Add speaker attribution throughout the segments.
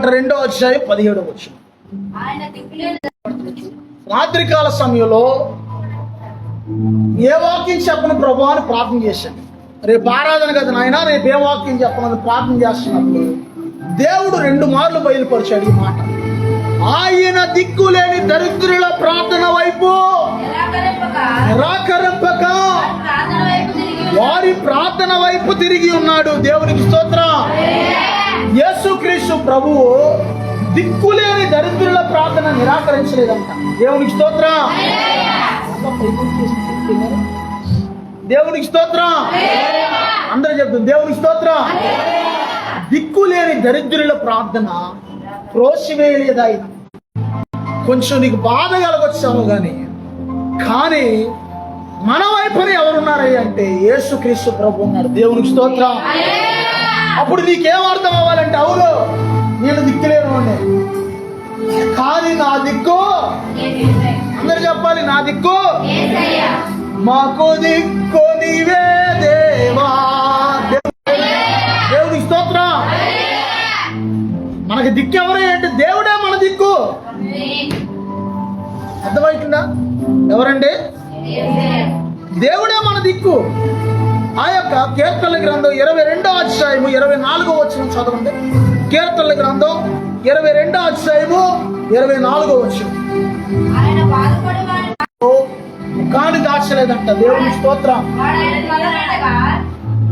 Speaker 1: 2వ అధ్యాయం 17వ వచనం. రాత్రికాల సమయంలో ఏ వాక్యం చెప్పను ప్రభు అని ప్రార్థన చేశాను. రేపు ఆరాధన కదా నాయన, రేపు ఏ వాక్యం చెప్పనని ప్రార్థన చేస్తున్నప్పుడు దేవుడు 2 మార్లు బయలుపరిచాడు ఈ మాట. ఆయన దిక్కులేని దరిద్రుల ప్రార్థన వైపు నిరాకరింపక వారి ప్రార్థన వైపు తిరిగి ఉన్నాడు. దేవునికి స్తోత్రం. యేసుక్రీస్తు ప్రభువు దిక్కులేని దరిద్రుల ప్రార్థన నిరాకరించలేదంట. దేవునికి స్తోత్రం. దేవునికి స్తోత్రం. అందరూ చెప్తుంది దేవునికి స్తోత్రం. దిక్కులేని దరిద్రుల ప్రార్థన త్రోసివేయలేదు ఆయన. కొంచెం నీకు బాధ కలగొచ్చాము కానీ మన వైపునే ఎవరున్నారయ్య అంటే యేసుక్రీస్తు ప్రభు ఉన్నాడు. దేవునికి స్తోత్రం. అప్పుడు నీకేం అర్థం అవ్వాలంటే, అవును నేను దిక్కులేను అండి, కానీ నా దిక్కు, అందరు చెప్పాలి, నా దిక్కు, మాకు దిక్కు నీవే దేవా. దేవునికి స్తోత్రం. మనకి దిక్కు ఎవరే అంటే దేవుడే మన దిక్కు. అర్థమవుతుందా? ఎవరండి? దేవుడే మన దిక్కు. ఆ యొక్క కీర్తనల గ్రంథం 22వ అధ్యాయము 24వ వచనం చదవండి. కీర్తనల గ్రంథం 22వ అధ్యాయము 24వ వచనం. ముఖాన్ని దాచలేదంట. దేవుని స్తోత్రం.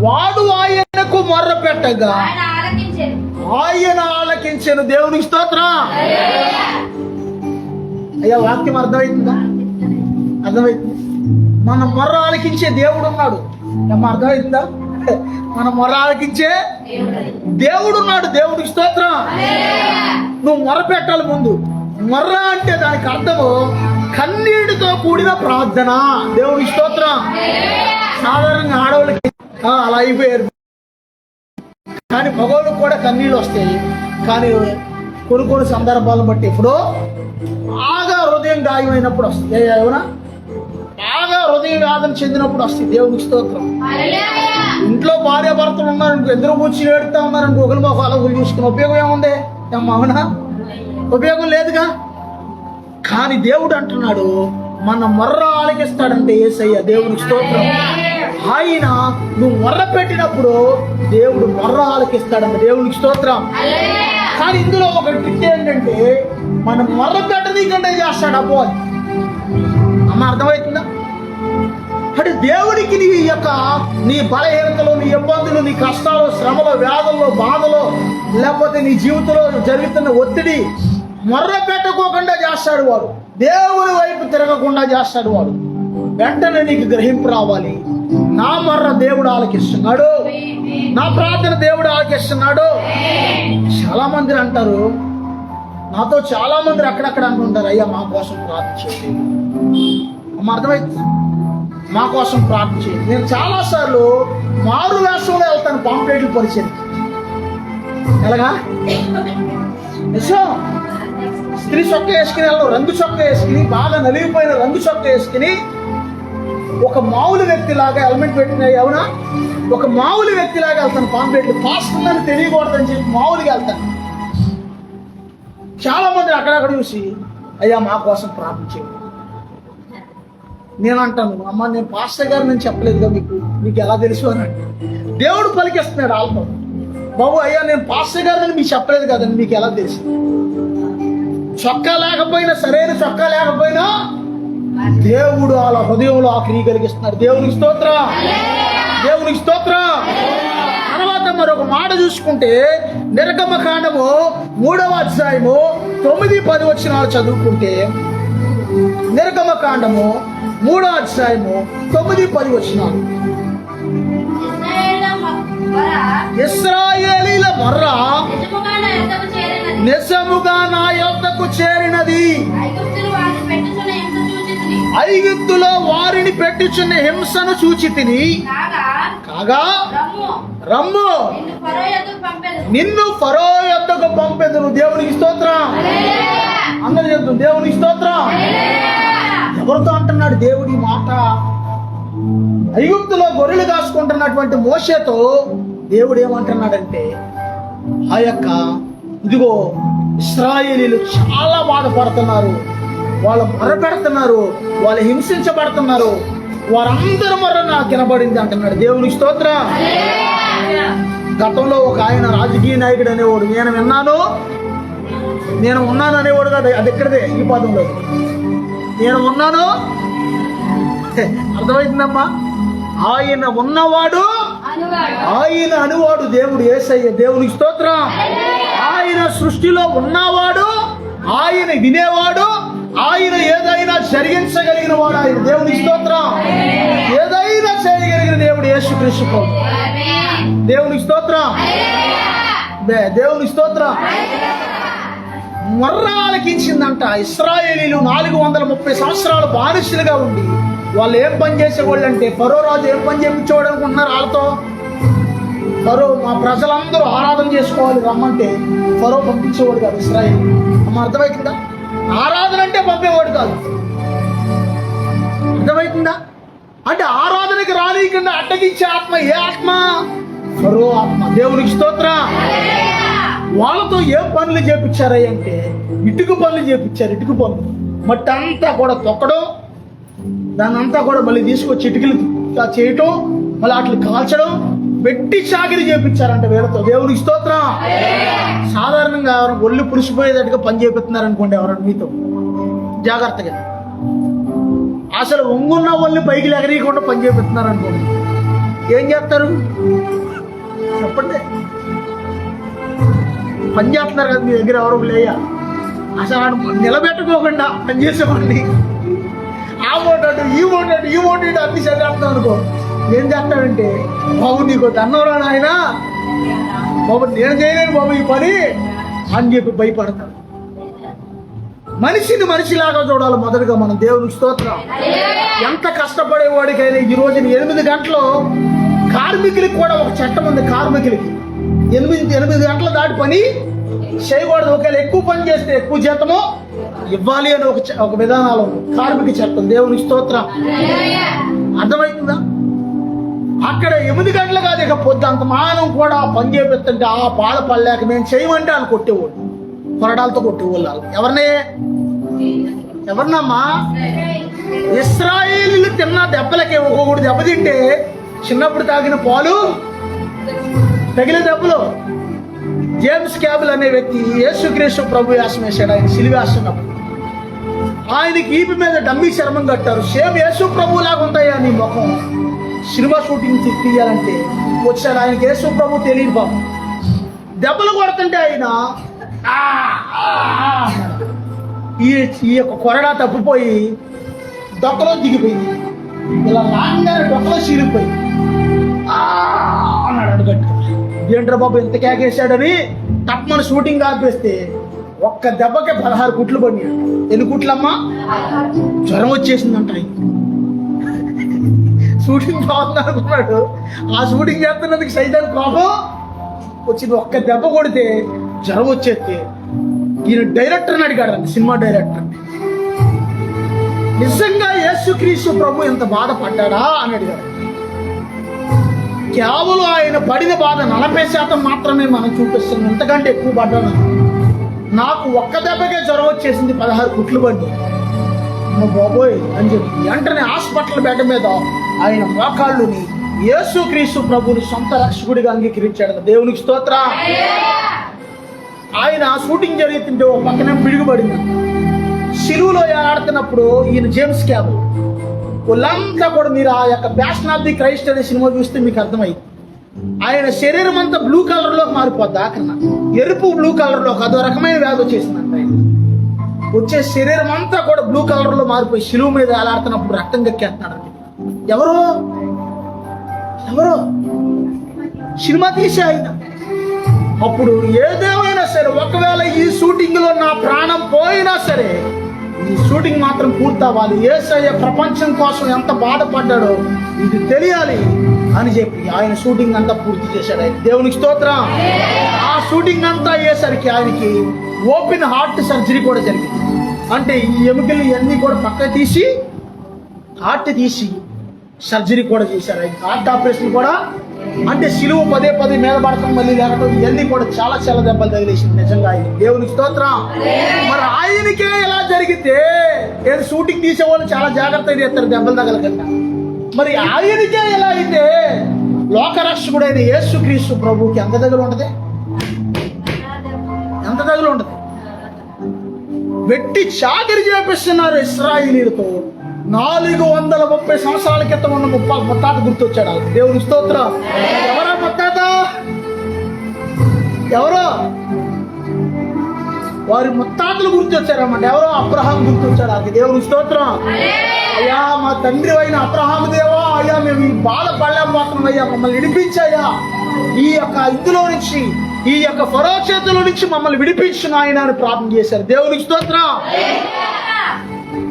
Speaker 1: వాడు ఆయనకు మొర్ర పెట్టగా ఆయన ఆలకించెను. దేవునికి స్తోత్రం. అయ్యా వాక్యం అర్థమవుతుందా? అర్థమవుతుంది. మన మొర్ర ఆలకించే దేవుడు ఉన్నాడు. అర్థమవుతుందా? మన మొర్ర ఆలకించే దేవుడు ఉన్నాడు. దేవుడికి స్తోత్రం. నువ్వు మొర్ర పెట్టాలి. ముందు మొర్ర అంటే దానికి అర్థము కన్నీటితో కూడిన ప్రార్థన. దేవుడికి స్తోత్రం. సాధారణంగా ఆడవాళ్ళకి అలా అయిపోయారు, కానీ మగవాళ్ళకి కూడా కన్నీళ్ళు వస్తాయి. కానీ కొన్ని సందర్భాలను బట్టి ఎప్పుడో బాగా హృదయం గాయమైనప్పుడు వస్తుంది. ఏమన్నా బాగా హృదయ వేదన చెందినప్పుడు వస్తుంది. దేవునికి స్తోత్రం. ఇంట్లో భార్య భర్తలు ఉన్నారనుకో, ఇద్దరు కూర్చుని ఏడుతా ఉన్నారనుకో, ఒకరి మొహాలు ఒకరు చూసుకుని ఉపయోగం ఏముంది? అవునా? ఉపయోగం లేదుగా. కానీ దేవుడు అంటున్నాడు మన మొర్ర ఆలకిస్తాడంటే యేసయ్య. దేవునికి స్తోత్రం. ఆయన నువ్వు మొర్ర పెట్టినప్పుడు దేవుడు మొర్ర ఆలకిస్తాడంట. దేవునికి స్తోత్రం. కానీ ఇందులో ఒక ట్రిక్ ఏంటంటే మనం మొర్ర పెట్టనీకంటే చేస్తాడు అబ్బో. అమ్మ అర్థమవుతుందా? అంటే దేవుడికి నీ బలహీనతలు, నీ ఇబ్బందులు, నీ కష్టాలు, శ్రమలు, వ్యాధుల్లో, బాధలో, లేకపోతే నీ జీవితంలో జరుగుతున్న ఒత్తిడి మొర్ర పెట్టకోకుండా చేస్తాడు వాడు. దేవుడి వైపు తిరగకుండా చేస్తాడు వాడు. వెంటనే నీకు గ్రహింపు రావాలి. నా మొర్ర దేవుడు ఆలకిస్తున్నాడు, నా ప్రార్థన దేవుడు ఆలకిస్తున్నాడు. చాలా మంది అంటారు, నాతో చాలా మంది అక్కడక్కడ అంటుంటారు, అయ్యా మా కోసం ప్రార్థన చేయండి. అమ్మ అర్థమైంది? మా కోసం ప్రార్థన చేయండి. నేను చాలాసార్లు మారు వేషంలో వెళ్తాను పాంప్లెట్లు పరిచయం. ఎలాగా? నిజం. స్త్రీ చొక్క వేసుకుని వెళ్ళను, రంగు చొక్క వేసుకుని, బాగా నలిగిపోయిన రంగు చొక్క వేసుకుని, ఒక మామూలు వ్యక్తిలాగా హెల్మెట్ పెట్టిన, అవునా, ఒక మామూలు వ్యక్తిలాగా వెళ్తాను. పాంప్లెట్లు పాస్తుందని తెలియకూడదని చెప్పి మామూలుగా వెళ్తాను. చాలా మంది అక్కడక్కడ చూసి అయ్యా మా కోసం ప్రార్థన చేయండి. నేను అంటాను, అమ్మ నేను పాస్టర్ గారు నేను చెప్పలేదుగా, మీకు ఎలా తెలుసు అని అంటే దేవుడు పలికిస్తున్నాడు వాళ్ళతో. బాబు అయ్యా నేను పాస్టర్ గారు మీకు చెప్పలేదు కదండి, మీకు ఎలా తెలుసు? చొక్కా లేకపోయినా, సరైన చొక్కా లేకపోయినా దేవుడు వాళ్ళ హృదయంలో ఆ క్రియ కలిగిస్తున్నాడు. దేవునికి స్తోత్రం. దేవునికి స్తోత్రం. తర్వాత మరొక మాట చూసుకుంటే నిర్గమకాండము 3వ అధ్యాయము 9-10 వచనాలు చదువుకుంటే, నిర్గమకాండము 3వ అధ్యాయము 9-10 వచనాలు. ఇశ్రాయేలీల మొర్ర నిజముగా నా యొద్దకు చేరినది. ఐగుప్తులో వారిని పెట్టుచున్న హింసను చూచితిని. కాగా రమ్ము నిన్ను ఫరో యొద్దకు పంపెదను. దేవునికి స్తోత్రం. అందరూ చెప్తుంది దేవునికి స్తోత్రం. ఎవరితో అంటున్నాడు దేవుడి మాట? ఐగుప్తులో గొర్రెలు కాసుకుంటున్నటువంటి మోషేతో దేవుడు ఏమంటున్నాడంటే, ఆ యొక్క ఇదిగో ఇశ్రాయేలీలు చాలా బాధపడుతున్నారు, వాళ్ళు మొరపెడుతున్నారు, వాళ్ళు హింసించబడుతున్నారు, వారందరూ మొర్ర నాకు వినబడింది అంటున్నాడు. దేవునికి స్తోత్రం. గతంలో ఒక ఆయన రాజకీయ నాయకుడు అనేవాడు, నేను ఉన్నాను అనేవాడు కదా, అది ఎక్కడదే ఈ పదంలో నేను ఉన్నాను అర్థమవుతుందమ్మా. ఆయన ఉన్నవాడు, ఆయన అనువాడు దేవుడు యేసయ్య. దేవునికి స్తోత్రం. ఆయన సృష్టిలో ఉన్నవాడు, ఆయన వినేవాడు, ఆయన ఏదైనా జరిగించగలిగిన వాడు ఆయన. దేవునికి స్తోత్రం. ఏదైనా చేయగలిగిన దేవుడు యేసుక్రీస్తు ప్రభు. దేవునికి స్తోత్రం. దేవునికి స్తోత్రం. మొర్ర ఆలకించిందంట. ఇశ్రాయేలీలు 430 సంవత్సరాలు బానిసలుగా ఉండి వాళ్ళు ఏం పని చేసేవాళ్ళు అంటే, ఫరో రాజు ఏం పని చేయించేవాడు అనుకుంటున్నారు వాళ్ళతో? ఫరో మా ప్రజలందరూ ఆరాధన చేసుకోవాలి రమ్మంటే ఫరో పంపించేవాడు కాదు ఇశ్రాయేల్. అమ్మ అర్థమవుతుందా? ఆరాధన అంటే పంపేవాడు కాదు. అర్థమవుతుందా? అంటే ఆరాధనకి రానియకుండా అడ్డగించే ఆత్మ ఏ ఆత్మ? ఫరో ఆత్మ. దేవునికి స్తోత్రం. వాళ్ళతో ఏం పనులు చేపించారయ్య అంటే ఇటుక పనులు చేపించారు. ఇటుక పనులు మట్టి అంతా కూడా తొక్కడం, దాన్ని అంతా కూడా మళ్ళీ తీసుకొచ్చి ఇటుకలు చేయటం, మళ్ళీ వాటిని కాల్చడం, పెట్టి చాకిరి చేపించారంట వీళ్ళతో. దేవునికి స్తోత్రం. సాధారణంగా ఒళ్ళు పులిసిపోయేటట్టుగా పని చేపిస్తున్నారు అనుకోండి ఎవరైనా మీతో, జాగ్రత్తగా. అసలు ఒంగున్న ఒళ్ళు పైకి ఎగరీయకుండా పని చేపిస్తున్నారు అనుకోండి, ఏం చేస్తారు చెప్పండి? పని చేస్తున్నారు కదా మీ దగ్గర ఎవరు లేయా, అసలు నిలబెట్టుకోకుండా పని చేసేవాడిని ఆ ఓటాడు ఈ ఓటాడు అన్ని చదివేస్తాం అనుకో, ఏం చేస్తాడంటే, బాబు నీకు అన్నవరా ఆయన, బాబు నేను చేయలేను బాబు ఈ పని అని చెప్పి భయపడతాడు. మనిషిని మనిషిలాగా చూడాలి మొదటగా మనం. దేవునికి స్తోత్రం. ఎంత కష్టపడేవాడికైనా ఈ రోజున 8 గంటలు కార్మికులకి కూడా ఒక చట్టం ఉంది. కార్మికులకి 8 గంటలు దాటి పని చేయకూడదు. ఒకవేళ ఎక్కువ పని చేస్తే ఎక్కువ జీతము ఇవ్వాలి అని ఒక విధానాలు ఉంది, కార్మిక చట్టం. దేవునికి స్తోత్రం. అర్థమవుతుందా? అక్కడ 8 గంటలు కాదు, ఇక పొద్దు అంత మానం కూడా పని చేపిస్తుంటే ఆ బాధపడలేక మేము చేయమంటే అని కొట్టేవాడు, కొరడాలతో కొట్టేవాళ్ళు. ఎవరినమ్మా? ఇశ్రాయేలీలు తిన్న దెబ్బలకి ఒక్కొక్కటి దెబ్బ తింటే చిన్నప్పుడు తాగిన పాలు తగిన దెబ్బలు. జేమ్స్ క్యాబుల్ అనే వ్యక్తి యేసుక్రీస్తు ప్రభు వేషం వేశాడు. ఆయన సిలువేస్తున్నప్పుడు ఆయనకి ఈపి మీద డమ్మీ చర్మం కట్టారు. సేమ్ యేసు ప్రభు లాగా ఉంటాయా నీ ముఖం? సినిమా షూటింగ్ తీయాలంటే వచ్చాడు. ఆయనకి యేసు ప్రభు తెలియదు బాబు. దెబ్బలు కొడుతుంటే ఆయన ఈ యొక్క కొరడా తప్పిపోయి డొక్కలో దిగిపోయింది. ఇలా లాంగానే డొక్కలో చీలిపోయి అన్నాడు అడుగట్టు. ఏంట్రా బాబు ఎంత కేకేశాడని తప్పమని షూటింగ్ ఆపేస్తే ఒక్క దెబ్బకే 16 కుట్లు పడినాడు. ఎన్ని కుట్లమ్మా? జ్వరం వచ్చేసిందంట. షూటింగ్ బాగుంది అనుకున్నాడు. ఆ షూటింగ్ చేస్తున్నందుకు సైతాన్ కోపం వచ్చింది. ఒక్క దెబ్బ కొడితే జ్వరం వచ్చేస్తే ఈయన డైరెక్టర్ని అడిగాడు, సినిమా డైరెక్టర్, నిజంగా యేసుక్రీస్తు ప్రభు ఎంత బాధపడ్డాడా అని అడిగాడు. కేవలం ఆయన పడిన బాధ 40% మాత్రమే మనం చూపిస్తున్నాం, ఎంతకంటే ఎక్కువ పడ్డాను. నాకు ఒక్క దెబ్బకే జ్వరం వచ్చేసింది, 16 కుట్లు పడి బాబోయ్ అని చెప్పి వెంటనే హాస్పిటల్ బెడ్ మీద ఆయన మోకాళ్ళుని యేసుక్రీస్తు ప్రభుని సొంత రక్షకుడిగా అంగీకరించాడు. దేవునికి స్తోత్రం. ఆయన షూటింగ్ జరుగుతుంటే ఓ పక్కనే పిడుగుపడింది. సిలువలో ఆడుతున్నప్పుడు ఈయన జేమ్స్ క్యాబుల్ వాళ్ళంతా కూడా, మీరు ఆ యొక్క ప్యాషన్ ఆఫ్ ది క్రైస్ట్ అనే సినిమా చూస్తే మీకు అర్థమైంది. ఆయన శరీరం అంతా బ్లూ కలర్లోకి మారిపోద్ది. ఆఖరణ ఎరుపు బ్లూ కలర్లోకి అదో రకమైన వ్యాధి వచ్చేసిందంట. ఆయన వచ్చే శరీరం అంతా కూడా బ్లూ కలర్లో మారిపోయి సిలువ మీద ఆడుతున్నప్పుడు రక్తం కక్కేస్తున్నాడు. ఎవరో సినిమా తీసే ఆయన. అప్పుడు ఏదేమైనా సరే, ఒకవేళ ఈ షూటింగ్ లో నా ప్రాణం పోయినా సరే ఈ షూటింగ్ మాత్రం పూర్తవ్వాలి. యేసయ్య ప్రపంచం కోసం ఎంత బాధపడ్డాడో ఇది తెలియాలి అని చెప్పి ఆయన షూటింగ్ అంతా పూర్తి చేశాడు. ఆయన దేవునికి స్తోత్రం. ఆ షూటింగ్ అంతా అయ్యేసరికి ఆయనకి ఓపెన్ హార్ట్ సర్జరీ కూడా జరిగింది. అంటే ఈ ఎముకలు ఇవన్నీ కూడా పక్క తీసి హార్ట్ తీసి సర్జరీ కూడా చేశారు. ఆయన హార్ట్ ఆపరేషన్ కూడా అంటే సిలువ పదే పదే మీద పడటం మళ్ళీ లేకటం ఇవన్నీ కూడా చాలా చాలా దెబ్బలు తగిలేసింది నిజంగా ఆయన. దేవునికి స్తోత్రం. మరి ఆయనకే ఇలా జరిగితే ఏదో షూటింగ్ తీసేవాళ్ళు చాలా జాగ్రత్తగా చేస్తారు దెబ్బలు తగలకుండా. మరి ఆయనకే ఎలా అయితే లోకరక్షకుడైన యేసుక్రీస్తు ప్రభువుకి ఎంత దగ్గర ఉంటది, ఎంత దగ్గర ఉంటది. వెట్టి చాకరి చేపిస్తున్నారు ఇశ్రాయేలీలతో. 430 సంవత్సరాల క్రితం ఉన్న ముత్తాత గుర్తొచ్చాడు. దేవుని స్తోత్రం. ఎవరో ముత్తాత, ఎవరో వారి ముత్తాతలు గుర్తొచ్చారన్నమాట. ఎవరో అబ్రహాం గుర్తొచ్చాడు. దేవుని స్తోత్రం. అయ్యా మా తండ్రి అయిన అబ్రహాము దేవా, అయ్యా మేము ఈ బాధ పడలేకపోతున్నాం అయ్యా, మమ్మల్ని విడిపించాయా, ఈ యొక్క ఇందులో నుంచి, ఈ యొక్క ఫరో చేతుల నుంచి మమ్మల్ని విడిపించిన ఆయన అని ప్రార్థన చేశారు. దేవునికి స్తోత్రం.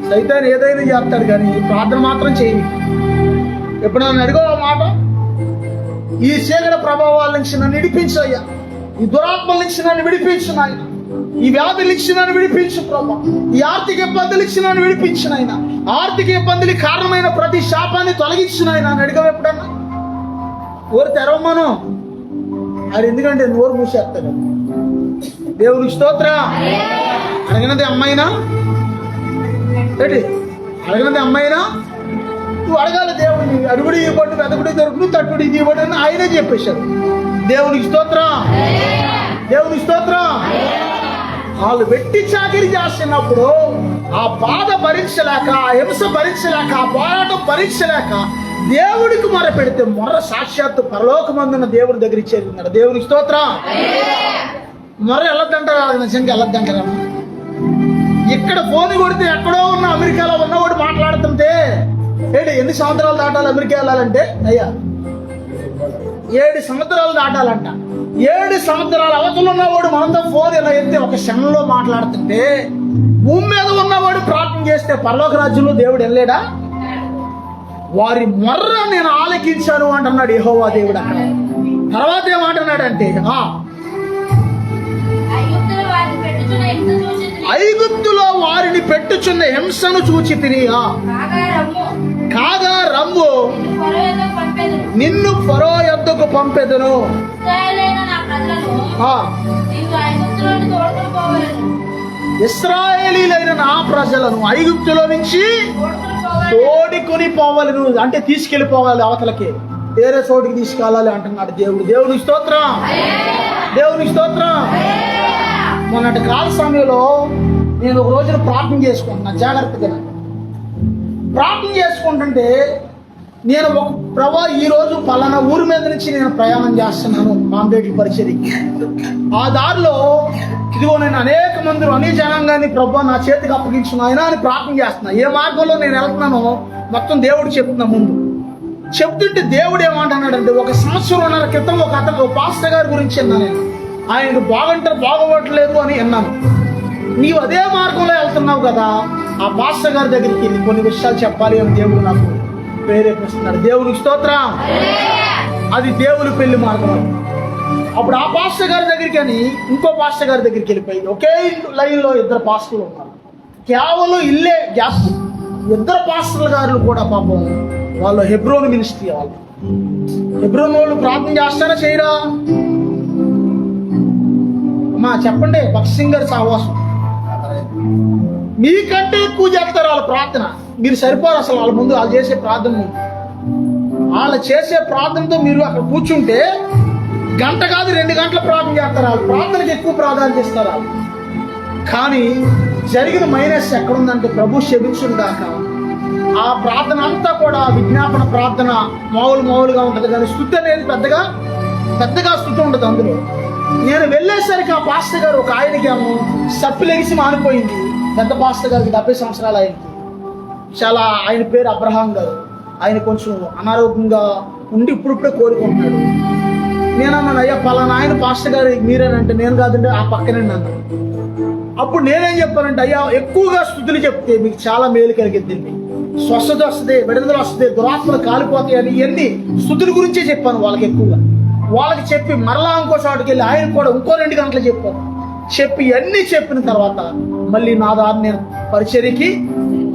Speaker 1: సైతాన్ ఏదైనా చేస్తాడు కానీ ప్రార్థన మాత్రం చేయని. ఎప్పుడు నన్ను అడిగో మాట, ఈ చీకటి ప్రభావాల నుంచి నన్ను విడిపించయ్యా, ఈ దురాత్మల నుంచి నన్ను విడిపించిన ఆయన, ఈ వ్యాధుల నుంచి నన్ను విడిపించు ప్రభా, ఈ ఆర్థిక ఇబ్బందుల నుంచి నన్ను విడిపించిన ఆయన, ఆర్థిక ఇబ్బందులకి కారణమైన ప్రతి శాపాన్ని తొలగించిన ఆయన అని అడిగావు ఎప్పుడన్నా? ఊరు తెరవమను అది, ఎందుకంటే నోరు మూసేస్తాడు. దేవునికి స్తోత్రం. అడిగినది అమ్మాయినా ఏంటి, అడగనది అమ్మాయినా నువ్వు అడగాలి దేవుడిని. అడుగుడి ఇవ్వబడి, వెతకుడి దొరుకుడు, తట్టుడి ఇవ్వబడి అని ఆయనే చెప్పేశాడు. దేవునికి స్తోత్రం. దేవునికి స్తోత్రం. వాళ్ళు వెట్టి చాకిరి చేస్తున్నప్పుడు ఆ బాధ భరించలేక, ఆ హింస భరించలేక, ఆ పోరాటం భరించలేక దేవుడికి మొర పెడితే మొర సాక్షాత్తు పరలోకమందున్న దేవుడి దగ్గర చేరుకున్నాడు. దేవునికి స్తోత్రం. మొర వెళ్ళొద్దంటారా? నిజంగా వెళ్ళొద్దంటారా? ఇక్కడ ఫోన్ కొడితే ఎక్కడో ఉన్న అమెరికాలో ఉన్నవాడు మాట్లాడుతుంటే ఏంటి, ఎన్ని సంవత్సరాలు దాటాలి అమెరికా వెళ్ళాలంటే? అయ్యా 7 సంవత్సరాలు దాటాలంట. 7 సంవత్సరాల అవతలు ఉన్నవాడు మనతో ఫోన్ ఇలా ఎత్తే ఒక క్షణంలో మాట్లాడుతుంటే, భూమి మీద ఉన్నవాడు ప్రార్థన చేస్తే పరలోక రాజ్యంలో దేవుడు వెళ్ళాడా? వారి మొర్ర నేను ఆలకించాను అంటున్నాడు యెహోవా దేవుడు. అక్కడ తర్వాత ఏమంటున్నాడంటే, ఐగుప్తులో వారిని పెట్టుచున్న హింసను చూచి తిని, కాగా రమ్ము, నిన్ను ఫరో యొద్దకు పంపెదను, ఇశ్రాయేలీలైన నా ప్రజలను ఐగుప్తులో నుంచి తోడుకొని పోవాలను, అంటే తీసుకెళ్ళిపోవాలి అవతలకి, వేరే చోటికి తీసుకెళ్ళాలి అంటున్నాడు దేవుడు. దేవునికి స్తోత్రం. దేవునికి స్తోత్రం. మొన్నటి కాల సమయంలో నేను ఒక రోజున ప్రార్థన చేసుకుంటున్నా, జాగ్రత్తగా ప్రార్థన చేసుకుంటుంటే నేను ఒక ప్రభా ఈ రోజు పలానా ఊరి మీద నుంచి నేను ప్రయాణం చేస్తున్నాను మాంబేటి పరిచర్యకి. ఆ దారిలో ఇదిగో నేను అనేక మంది అనే జనాంగాన్ని ప్రభా నా చేతికి అప్పగించిన ఆయన అని ప్రార్థన చేస్తున్నా. ఏ మార్గంలో నేను వెళ్తున్నానో మొత్తం దేవుడు చెప్తున్నా. ముందు చెప్తుంటే దేవుడు ఏమంటున్నాడంటే, 1 సంవత్సరంన్నర క్రితం ఒక అతను పాస్టర్ గారి గురించి అన్నా నేను, ఆయనకు బాగోవట్లేదు అని అన్నాను. నీవు అదే మార్గంలో వెళ్తున్నావు కదా, ఆ పాస్టర్ గారి దగ్గరికి వెళ్ళి కొన్ని విషయాలు చెప్పాలి అని దేవుడు నాకు ప్రేరేపిస్తున్నాడు. దేవునికి స్తోత్రం. అది దేవుని పెళ్లి మార్గం. అప్పుడు ఆ పాస్టర్ గారి దగ్గరికి అని ఇంకో పాస్టర్ గారి దగ్గరికి వెళ్ళిపోయి, ఒకే లైన్లో 2 పాస్టర్లు ఉన్నారు. కేవలం ఇల్లే గ్యాప్. 2 పాస్టర్ల గారు కూడా పాపం వాళ్ళు హెబ్రోన్ మినిస్ట్రీ. వాళ్ళు హెబ్రోన్ వాళ్ళు ప్రార్థన చేస్తారా చేయరా? అమ్మా చెప్పండి. భక్త్ సింగర్ సావాసం మీకంటే ఎక్కువ చేస్తారు వాళ్ళ ప్రార్థన. మీరు సరిపోరు అసలు వాళ్ళ ముందు. వాళ్ళు చేసే ప్రార్థన, వాళ్ళు చేసే ప్రార్థనతో మీరు అక్కడ కూర్చుంటే గంట కాదు 2 గంటల ప్రార్థన చేస్తారు. వాళ్ళు ప్రార్థనకి ఎక్కువ ప్రాధాన్యత ఇస్తారు వాళ్ళు. కానీ జరిగిన మైనస్ ఎక్కడుందంటే, ప్రభు క్షమించును గాక, ఆ ప్రార్థన అంతా కూడా విజ్ఞాపన ప్రార్థన మామూలుగా ఉంటుంది కానీ స్తుతి అనేది పెద్దగా స్తుతి ఉంటుంది అందులో. నేను వెళ్ళేసరికి ఆ పాస్టర్ గారు ఒక ఆయనకి ఏమో సప్పిలెగిసి మానిపోయింది. పెద్ద పాస్టర్ గారికి 70 సంవత్సరాలు. ఆయనకి చాలా, ఆయన పేరు అబ్రహాం గారు. ఆయన కొంచెం అనారోగ్యంగా ఉండి ఇప్పుడిప్పుడే కోరుకుంటున్నాడు. నేను అన్నాను, అయ్యా పలానా ఆయన పాస్టర్ గారు మీరేనంటే, నేను కాదంటే ఆ పక్కనండి అన్నాను. అప్పుడు నేనేం చెప్పానంటే, అయ్యా ఎక్కువగా స్తుతులు చెప్తే మీకు చాలా మేలు కలిగిద్దండి, స్వస్థత వస్తుంది, విడుదల వస్తుంది, దురాత్మలు కాలిపోతాయి అని ఇవన్నీ స్తుతుల గురించే చెప్పాను వాళ్ళకి ఎక్కువగా. వాళ్ళకి చెప్పి మరలా ఇంకో చోటుకి వెళ్ళి ఆయన కూడా ఇంకో 2 గంటలు చెప్పాను. చెప్పి ఇవన్నీ చెప్పిన తర్వాత మళ్ళీ నా దారి నేను పరిచర్యకి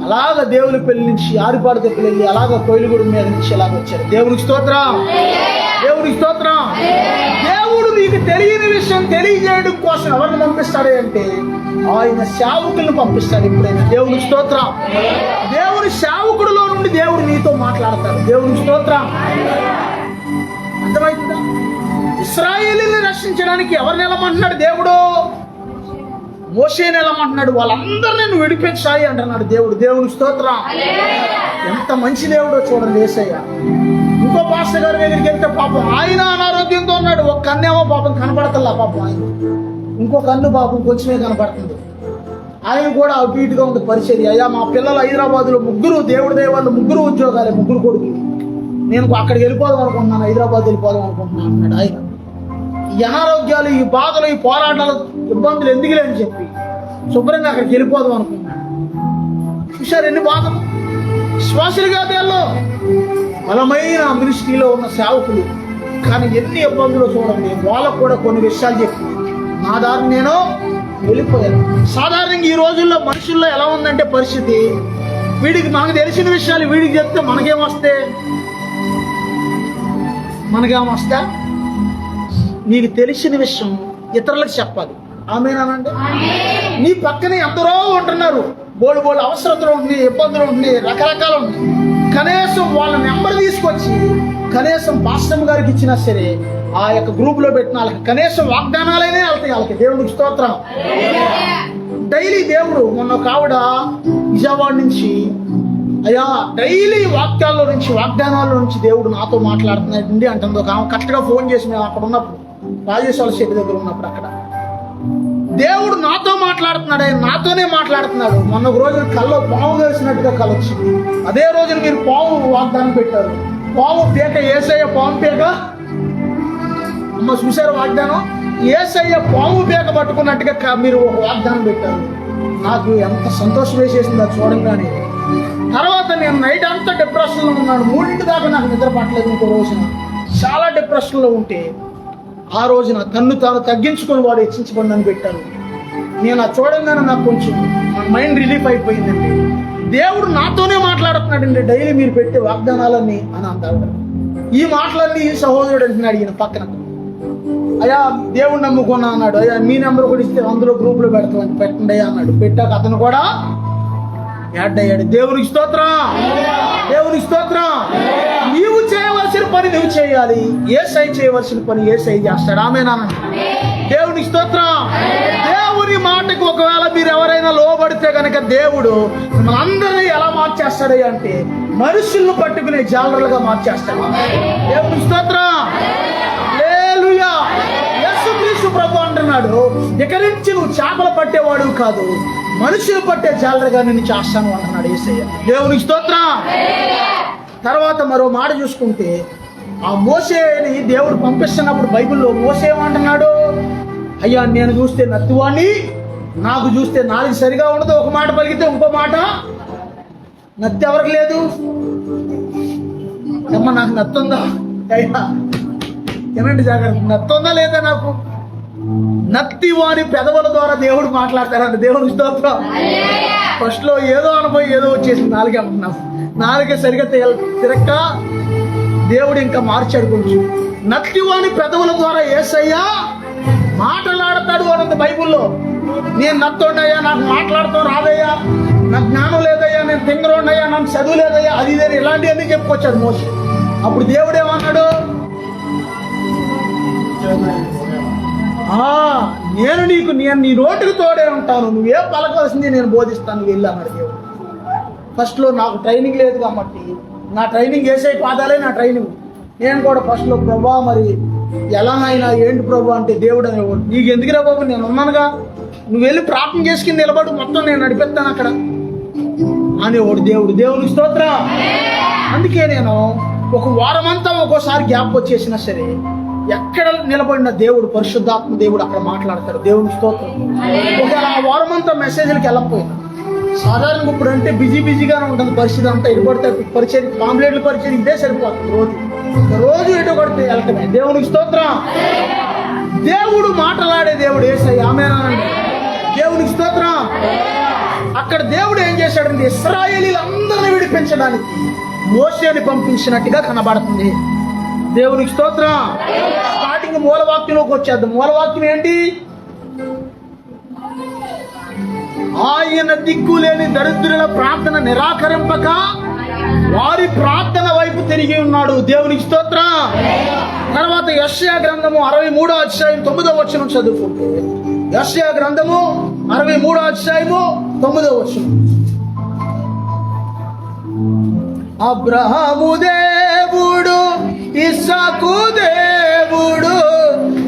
Speaker 1: అలాగ దేవుని పెళ్లి నుంచి ఆరిపాడు దగ్గర వెళ్ళి అలాగ కోయిలగూడెం మీద నుంచి అలాగ వచ్చారు. దేవునికి స్తోత్రం. దేవునికి స్తోత్రం. దేవుడు నీకు తెలియని విషయం తెలియజేయడం కోసం ఎవరిని పంపిస్తాడు అంటే ఆయన సేవకులను పంపిస్తాడు ఎప్పుడైనా. దేవునికి స్తోత్రం. దేవుని సేవకుడిలో నుండి దేవుడు నీతో మాట్లాడతాడు. దేవునికి స్తోత్రం. అర్థమైందా? ఇశ్రాయేలుని రక్షించడానికి ఎవరిని వెళ్ళమంటున్నాడు దేవుడు? మోషేని వెళ్ళమంటున్నాడు. వాళ్ళందరినీ నువ్వు విడిపించాలి అంటున్నాడు దేవుడు. దేవునికి స్తోత్రం. ఎంత మంచి దేవుడో చూడండి యేసయ్య. ఇంకో పాస్టర్ గారి దగ్గరికి వెళ్తే పాపం ఆయన అనారోగ్యంతో ఉన్నాడు. ఒక కన్నేమో పాపం కనపడతల్లా పాపం ఆయన, ఇంకో కన్ను పాపం కొంచెమే కనపడుతుంది. ఆయన కూడా అటు ఇటుగా ఉంది పరిచర్య. అయ్యా మా పిల్లలు హైదరాబాద్లో ముగ్గురు దేవుడి దేవాళ్ళు ముగ్గురు ఉద్యోగాలే, ముగ్గురు కొడుకు. నేను అక్కడికి వెళ్ళిపోదాం అనుకుంటున్నాను, హైదరాబాద్ వెళ్ళిపోదాం అనుకుంటున్నాను అన్నాడు ఆయన. ఈ అనారోగ్యాలు, ఈ బాధలు, ఈ పోరాటాలు, ఇబ్బందులు ఎందుకులే అని చెప్పి శుభ్రంగా అక్కడికి వెళ్ళిపోదాం అనుకుంటున్నాను. చూశారు ఎన్ని బాధలు. విశ్వాసులుగా దేల్లో బలమైన మినిస్ట్రీలో ఉన్న సేవకులు కానీ ఎన్ని ఇబ్బందులు చూడండి. వాళ్ళకు కూడా కొన్ని విషయాలు చెప్పి నా దారి నేను వెళ్ళిపోయాను. సాధారణంగా ఈ రోజుల్లో మనుషుల్లో ఎలా ఉందంటే పరిస్థితి, వీడికి మనకు తెలిసిన విషయాలు వీడికి చెప్తే మనకేమొస్తే నీకు తెలిసిన విషయం ఇతరులకు చెప్పాలి. ఆమేనండి. నీ పక్కనే ఎందరో ఉంటున్నారు, బోళ్ళు అవసరతలు ఉంటున్నాయి, ఇబ్బందులు ఉంటున్నాయి, రకరకాలు ఉన్నాయి. కనీసం వాళ్ళ నెంబర్ తీసుకొచ్చి కనీసం పాస్టర్ గారికి ఇచ్చినా సరే ఆ యొక్క గ్రూప్ లో పెట్టిన వాళ్ళకి కనీసం వాగ్దానాలైనా వెళ్తాయి వాళ్ళకి. దేవునికి స్తోత్రం. డైలీ దేవుడు మొన్న ఒక ఆవిడ విజయవాడ నుంచి, అయ్యా డైలీ వాక్యాల్లో నుంచి వాగ్దానాల్లో నుంచి దేవుడు నాతో మాట్లాడుతున్నాడండి అంటుంది. ఒక ఆమె కరెక్ట్గా ఫోన్ చేసి మేము అక్కడ ఉన్నప్పుడు రాజేశ్వర శెట్టి దగ్గర ఉన్నప్పుడు అక్కడ దేవుడు నాతో మాట్లాడుతున్నాడు. ఆయన నాతోనే మాట్లాడుతున్నాడు. మొన్న ఒక రోజు కల్లో పాము వేసినట్టుగా కల వచ్చింది. అదే రోజున మీరు పాము వాగ్దానం పెట్టారు. పాము పీక యేసయ్య పాము పీక. అమ్మ చూశారు వాగ్దానం. యేసయ్య పాము పీక పట్టుకున్నట్టుగా మీరు ఒక వాగ్దానం పెట్టారు. నాకు ఎంత సంతోషం వేసేసింది అది చూడంగానే. తర్వాత నేను నైట్ అంతా డిప్రెషన్లో ఉన్నాను. 3 దాకా నాకు నిద్ర పట్టలేదు. ఇంకో రోజున చాలా డిప్రెషన్లో ఉంటే ఆ రోజున తన్ను తాను తగ్గించుకొని వాడు హెచ్చించబడి అని పెట్టారు. నేను అది చూడంగానే నాకు కొంచెం మన మైండ్ రిలీఫ్ అయిపోయిందండి. దేవుడు నాతోనే మాట్లాడుతున్నాడండి డైలీ మీరు పెట్టే వాగ్దానాలన్నీ అని అంటాడు. ఈ మాటలన్నీ ఈ సహోదరుడు అంటున్నాడు ఈయన పక్కన. అయ్యా దేవుడు నమ్ముకున్నా అన్నాడు. అయ్యా మీ నెంబర్ కూడా ఇస్తే అందులో గ్రూప్లో పెడతామని పెట్టండి అయ్యా అన్నాడు. పెట్టాక అతను కూడా యాడ్ అయ్యాడు. దేవునికి స్తోత్రం. దేవునికి స్తోత్రం. నీవు చేయవలసిన పని నువ్వు చేయాలి, యేసై చేయవలసిన పని యేసై చేస్తాడు. ఆమేనండి. దేవునికి స్తోత్రం. దేవుని మాటకు ఒకవేళ మీరు ఎవరైనా లోబడితే కనుక దేవుడు మిమ్మల్ని అందరినీ ఎలా మార్చేస్తాడు అంటే మనుషులను పట్టుకునే జాలరులుగా మార్చేస్తాడు. దేవునికి స్తోత్రం. హల్లెలూయా. యేసుక్రీస్తు ప్రభు అంటున్నాడు, ఇక నుంచి నువ్వు చేపలు పట్టేవాడు కాదు, మనుషులు పట్టే జాలరుగా నిన్ను చేస్తాను అంటున్నాడు యేసయ్య. దేవునికి స్తోత్రం. తర్వాత మరో మాట చూసుకుంటే ఆ మోషేని దేవుడు పంపిస్తున్నప్పుడు బైబిల్లో మోషే ఏమంటున్నాడు? అయ్యా నేను చూస్తే నత్తువాణ్ణి, నాకు చూస్తే నాలుగు సరిగా ఉండదు. ఒక మాట పలికితే ఇంకో మాట. నత్తి ఎవరికి లేదు? అమ్మ నాకు నత్తుందా? అయ్యా ఏమండి జాగ్రత్త, నత్తుందా లేదా? నాకు నత్తి వారి పెదవుల ద్వారా దేవుడు మాట్లాడతారంట. దేవుడికి స్తోత్రం. ఫస్ట్ లో ఏదో అనుభవం ఏదో వచ్చేసింది నాలుగే అంటున్నాం. నాలుగే సరిగా తిరక్క దేవుడు ఇంకా మార్చాడు కొంచెం. నత్తి వారి పెదవుల ద్వారా యేసయ్యా మాట్లాడతాడు అన్నది బైబుల్లో. నేను నత్తోడయ్యా, నాకు మాట్లాడుతూ రాదయ్యా, నాకు జ్ఞానం లేదయ్యా, నేను తింగరోడయ్యా, నాకు చదువు లేదయ్యా, అది ఇదే ఇలాంటివన్నీ చెప్పుకొచ్చాడు మోషే. అప్పుడు దేవుడు ఏమన్నాడు? నేను నీ నోటికి తోడే ఉంటాను, నువ్వేం పలకవలసింది నేను బోధిస్తాను వెళ్ళి అన్నాడు దేవుడు. ఫస్ట్లో నాకు ట్రైనింగ్ లేదు కాబట్టి నా ట్రైనింగ్ యేసయ్య పాదాలే నా ట్రైనింగ్. నేను కూడా ఫస్ట్లో ప్రభా మరి ఎలానైనా ఏంటి ప్రభు అంటే దేవుడు అనేవాడు. నీకు ఎందుకురా బాబు, నేను ఉన్నానుగా, నువ్వు వెళ్ళి ప్రార్థన చేసుకుని నిలబడు, మొత్తం నేను నడిపిస్తాను అక్కడ అనేవాడు దేవుడు. దేవునికి స్తోత్రం. అందుకే నేను ఒక వారమంతా ఒక్కోసారి గ్యాప్ వచ్చేసినా సరే ఎక్కడ నిలబడిన దేవుడు, పరిశుద్ధాత్మ దేవుడు అక్కడ మాట్లాడతాడు. దేవునికి స్తోత్రం. ఒకవేళ ఆ వారమంతా మెసేజ్లకు వెళ్ళకపోయినా సాధారణంగా ఇప్పుడు అంటే బిజీగానే ఉంటుంది పరిస్థితి అంతా. ఇటు కొడితే పరిచయం, పాంప్లెట్లు పరిచయం ఇదే సరిపోతుంది. రోజు ఎటు కొడితే వెళ్ళటమే. దేవునికి స్తోత్రం. దేవుడు మాట్లాడే దేవుడు యేసయ్య. ఆమేనండి. దేవునికి స్తోత్రం. అక్కడ దేవుడు ఏం చేశాడంటే ఇశ్రాయేలీలందరినీ విడిపించడానికి మోషేని పంపించినట్టుగా కనబడుతుంది. దేవునికి స్తోత్రం. స్టార్టింగ్ మూలవాక్యంలోకి వచ్చేద్దాం. మూలవాక్యం ఏంటి? ఆయన దిక్కులేని దరిద్రుల ప్రార్థన నిరాకరింపక వారి ప్రార్థన వైపు తిరిగి ఉన్నాడు. దేవునికి స్తోత్రం. తర్వాత యెషయా గ్రంథము 63వ అధ్యాయం 9వ వచనం చదువుకుంటే, యెషయా గ్రంథము 63వ అధ్యాయము 9వ వచనం. అబ్రహాము దేవుడు, ఇస్సాకు దేవుడు,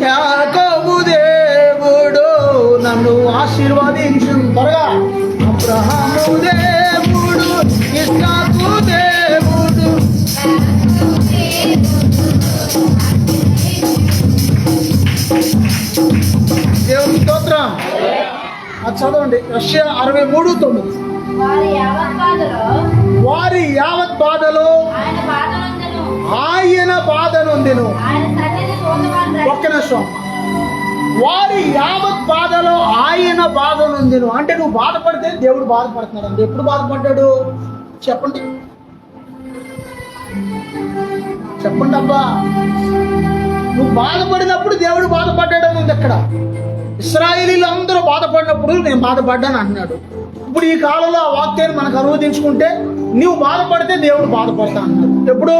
Speaker 1: యాకోబు దేవుడు నన్ను ఆశీర్వదించు. త్వరగా. అబ్రహాము దేవుడు, ఇస్సాకు దేవుడు. దేవుని స్తోత్రం. అది చదవండి. యెషయా 63:9. వారి యావత్ బాధలో ఆయన బాధ నొందెను. ఒక్క నిమిషం. వారి యావత్ బాధలో ఆయన బాధ నొందెను అంటే నువ్వు బాధపడితే దేవుడు బాధపడుతున్నాడు అంటే ఎప్పుడు బాధపడ్డాడు చెప్పండి? చెప్పండి అబ్బా. నువ్వు బాధపడినప్పుడు దేవుడు బాధపడ్డాడు అని ఉంది అక్కడ. ఇశ్రాయేలీలు అందరూ బాధపడినప్పుడు నేను బాధపడ్డాను అన్నాడు. ఇప్పుడు ఈ కాలంలో ఆ వాక్యాన్ని మనకు అనువదించుకుంటే నువ్వు బాధపడితే దేవుడు బాధపడతా అన్నాడు. ఎప్పుడు?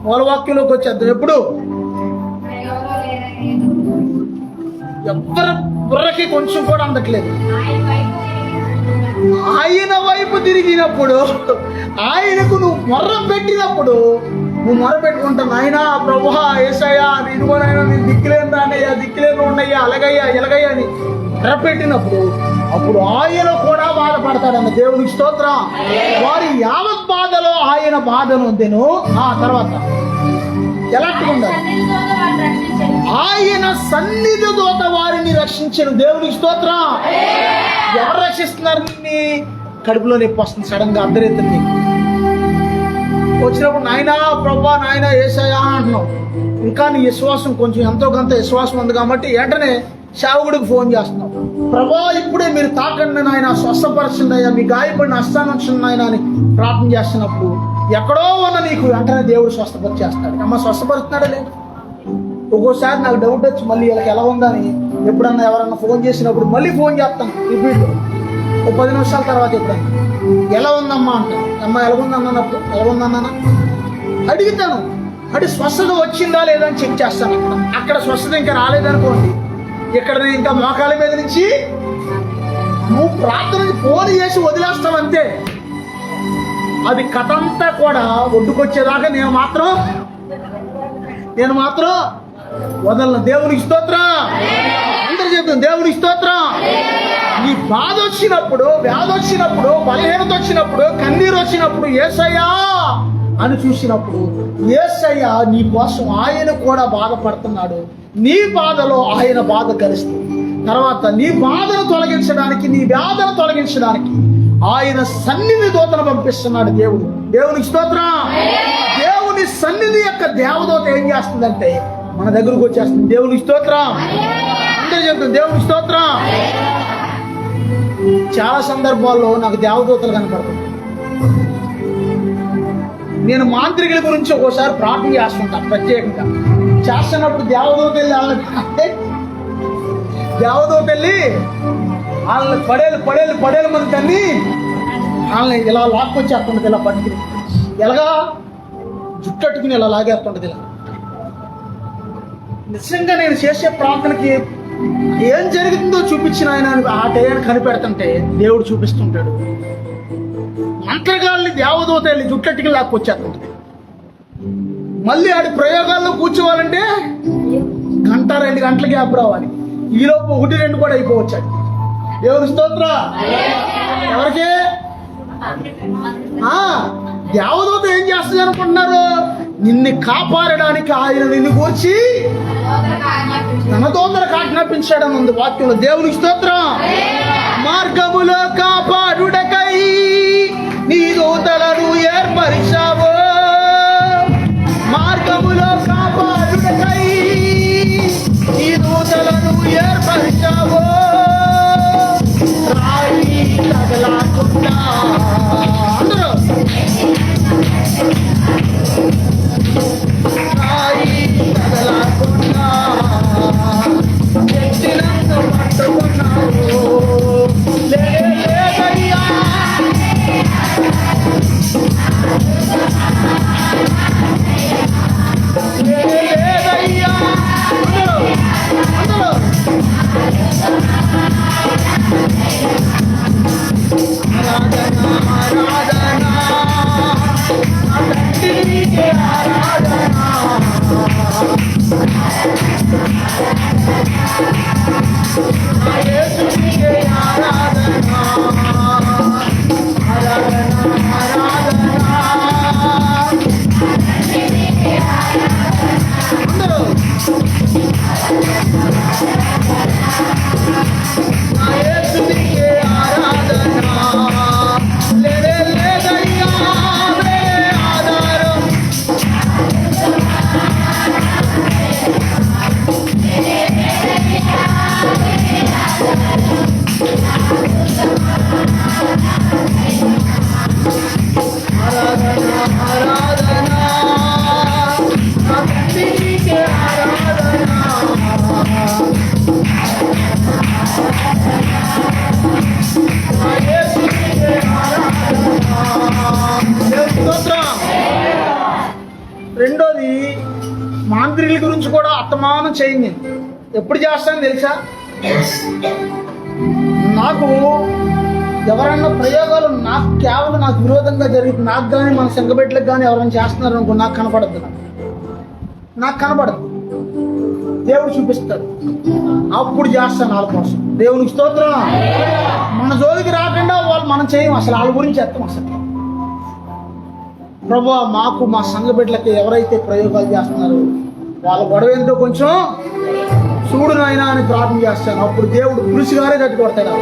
Speaker 1: మూలవాక్యంలోకి వచ్చేద్దాం. ఎప్పుడు? ఎవరి బుర్రకి కొంచెం కూడా అందట్లేదు. ఆయన వైపు తిరిగినప్పుడు, ఆయనకు నువ్వు మొర్ర పెట్టినప్పుడు, నువ్వు మొర పెట్టుకుంటావు, నాయనా ప్రభువా యేసయ్యా ఇదిగోనైనా నేను దిక్కులేను రానయ్యా, దిక్కులేను ఉన్నయ్యా, అలాగయ్యా ఎలాగయ్యా అని మొరపెట్టినప్పుడు అప్పుడు ఆయన కూడా బాధపడతాడన్న. దేవునికి స్తోత్రం. వారి యావత్ బాధలో ఆయన బాధ నొందెను. ఆ తర్వాత ఎలాంటిగా ఉండాలి? ఆయన సన్నిధి దూత వారిని రక్షించను. దేవునికి స్తోత్రం. ఎవరు రక్షిస్తున్నారు? నిన్ను కడుపులో నొప్పి వస్తుంది సడన్ గా అర్ధరేత్రి వచ్చినప్పుడు నాయనా ప్రభా నాయనా యేసయ్యా అంటున్నావు. ఇంకా నీ విశ్వాసం కొంచెం ఎంతో కొంత విశ్వాసం ఉంది కాబట్టి వెంటనే సేవకుడికి ఫోన్ చేస్తున్నావు. ప్రభా ఇప్పుడే మీరు తాకండి నాయన, స్వస్థపరచండి అయ్యా, మీ గాయపడిన హస్తాన్ని ఉంచండి నాయన అని ప్రార్థన చేస్తున్నప్పుడు ఎక్కడో ఉన్న నీకు వెంటనే దేవుడు స్వస్థపరిచేస్తాడు. అమ్మ స్వస్థపరుస్తున్నాడా లేదు? ఒక్కోసారి నాకు డౌట్ వచ్చి మళ్ళీ వీళ్ళకి ఎలా ఉందని ఎప్పుడన్నా ఎవరన్నా ఫోన్ చేసినప్పుడు మళ్ళీ ఫోన్ చేస్తాను రిపీట్. ఒక 10 నిమిషాల తర్వాత ఎప్పుడన్నా ఎలా ఉందమ్మా అంటాను. అమ్మ ఎలాగుందన్నప్పుడు ఎలాగుందన్నా అడుగుతాను. అంటే స్వస్థత వచ్చిందా లేదా అని చెక్ చేస్తాను. అక్కడ స్వస్థత ఇంకా రాలేదనుకోండి, ఇక్కడ నేను ఇంకా మోకాల మీద నుంచి నువ్వు ప్రార్థన ఫోన్ చేసి వదిలేస్తావు అంతే. అది కథ అంతా కూడా ఒడ్డుకొచ్చేదాకా నేను మాత్రం వదలను. దేవునికి స్తోత్రం. అందరూ చెప్తాను దేవునికి స్తోత్రం. నీ బాధ వచ్చినప్పుడు, వ్యాధి వచ్చినప్పుడు, బలహీనత వచ్చినప్పుడు, కన్నీరు వచ్చినప్పుడు యేసయ్యా అని చూసినప్పుడు యేసయ్యా నీ కోసం ఆయన కూడా బాధపడుతున్నాడు. నీ బాధలో ఆయన బాధ కలుస్తుంది. తర్వాత నీ బాధను తొలగించడానికి, నీ వ్యాధను తొలగించడానికి ఆయన సన్నిధి దూతను పంపిస్తున్నాడు దేవుడు. దేవునికి స్తోత్రం. దేవుని సన్నిధి యొక్క దేవదూత ఏం చేస్తుందంటే మన దగ్గరకు వచ్చేస్తుంది. దేవునికి స్తోత్రం. అందరూ చెప్తాం దేవునికి స్తోత్రం. చాలా సందర్భాల్లో నాకు దేవదూతలు కనపడుతుంది. నేను మాంత్రికుల గురించి ఒక్కోసారి ప్రార్థన చేస్తుంటా ప్రత్యేకంగా. చేస్తున్నప్పుడు దేవదూత వెళ్ళి వాళ్ళని పడేలు మన తన్ని వాళ్ళని ఇలా లాక్కొచ్చేస్తుంటది. ఇలా పట్టుకుని ఎలాగా జుట్టట్టుకుని ఇలా లాగేస్తుంటది. ఇలా నిజంగా నేను చేసే ప్రార్థనకి ఏం జరుగుతుందో చూపించిన ఆయన ఆ టైం కనిపెడుతుంటే దేవుడు చూపిస్తుంటాడు. మంత్రగాల్ని దేవదూత వెళ్ళి జుట్టట్టుకుని లాక్కొచ్చేస్తుంటది. మళ్ళీ ఆడి ప్రయోగాల్లో కూర్చోవాలంటే 1-2 గంటల గ్యాప్ రావాలి. ఈలోపు 1-2 కూడా అయిపోవచ్చాడు. దేవుని స్తోత్రం. ఎవరికి? దేవదూత ఏం చేస్తుంది అనుకుంటున్నారు? నిన్ను కాపాడడానికి ఆయన నిన్ను కూర్చి తన దూతలకు ఆజ్ఞాపించాడని ఉంది వాక్యంలో. దేవునికి స్తోత్రం. మార్గములో కాపాడుటకై నీ దూతలను ఏర్పరిచావు. మార్గములో కాపాడుటకై నీ దూతలను ఏర్పరిచావు. రాయి తగలకుండా నుంచి కూడా అత్తమానం చేయను నేను. ఎప్పుడు చేస్తాను తెలుసా? నాకు ఎవరన్నా ప్రయోగాలు నాకు కేవలం నాకు విరోధంగా జరిగి నాకు కానీ మన సంఘబిడ్డలకు కానీ ఎవరైనా చేస్తున్నారు అనుకో, నాకు కనపడద్దు. నాకు కనపడదు, దేవుడు చూపిస్తాడు, అప్పుడు చేస్తాను వాళ్ళ కోసం. దేవునికి స్తోత్రం. మన జోలికి రాకుండా వాళ్ళు మనం చేయం, అసలు వాళ్ళ గురించి ఎత్తాం. అసలు ప్రభువా మాకు మా సంఘ బిడ్డలకి ఎవరైతే ప్రయోగాలు చేస్తున్నారో వాళ్ళ గొడవ ఏంటో కొంచెం చూడు నాయనా అని ప్రార్థన చేస్తాను. అప్పుడు దేవుడు పురుషుగారే తట్టు కొడతాడు.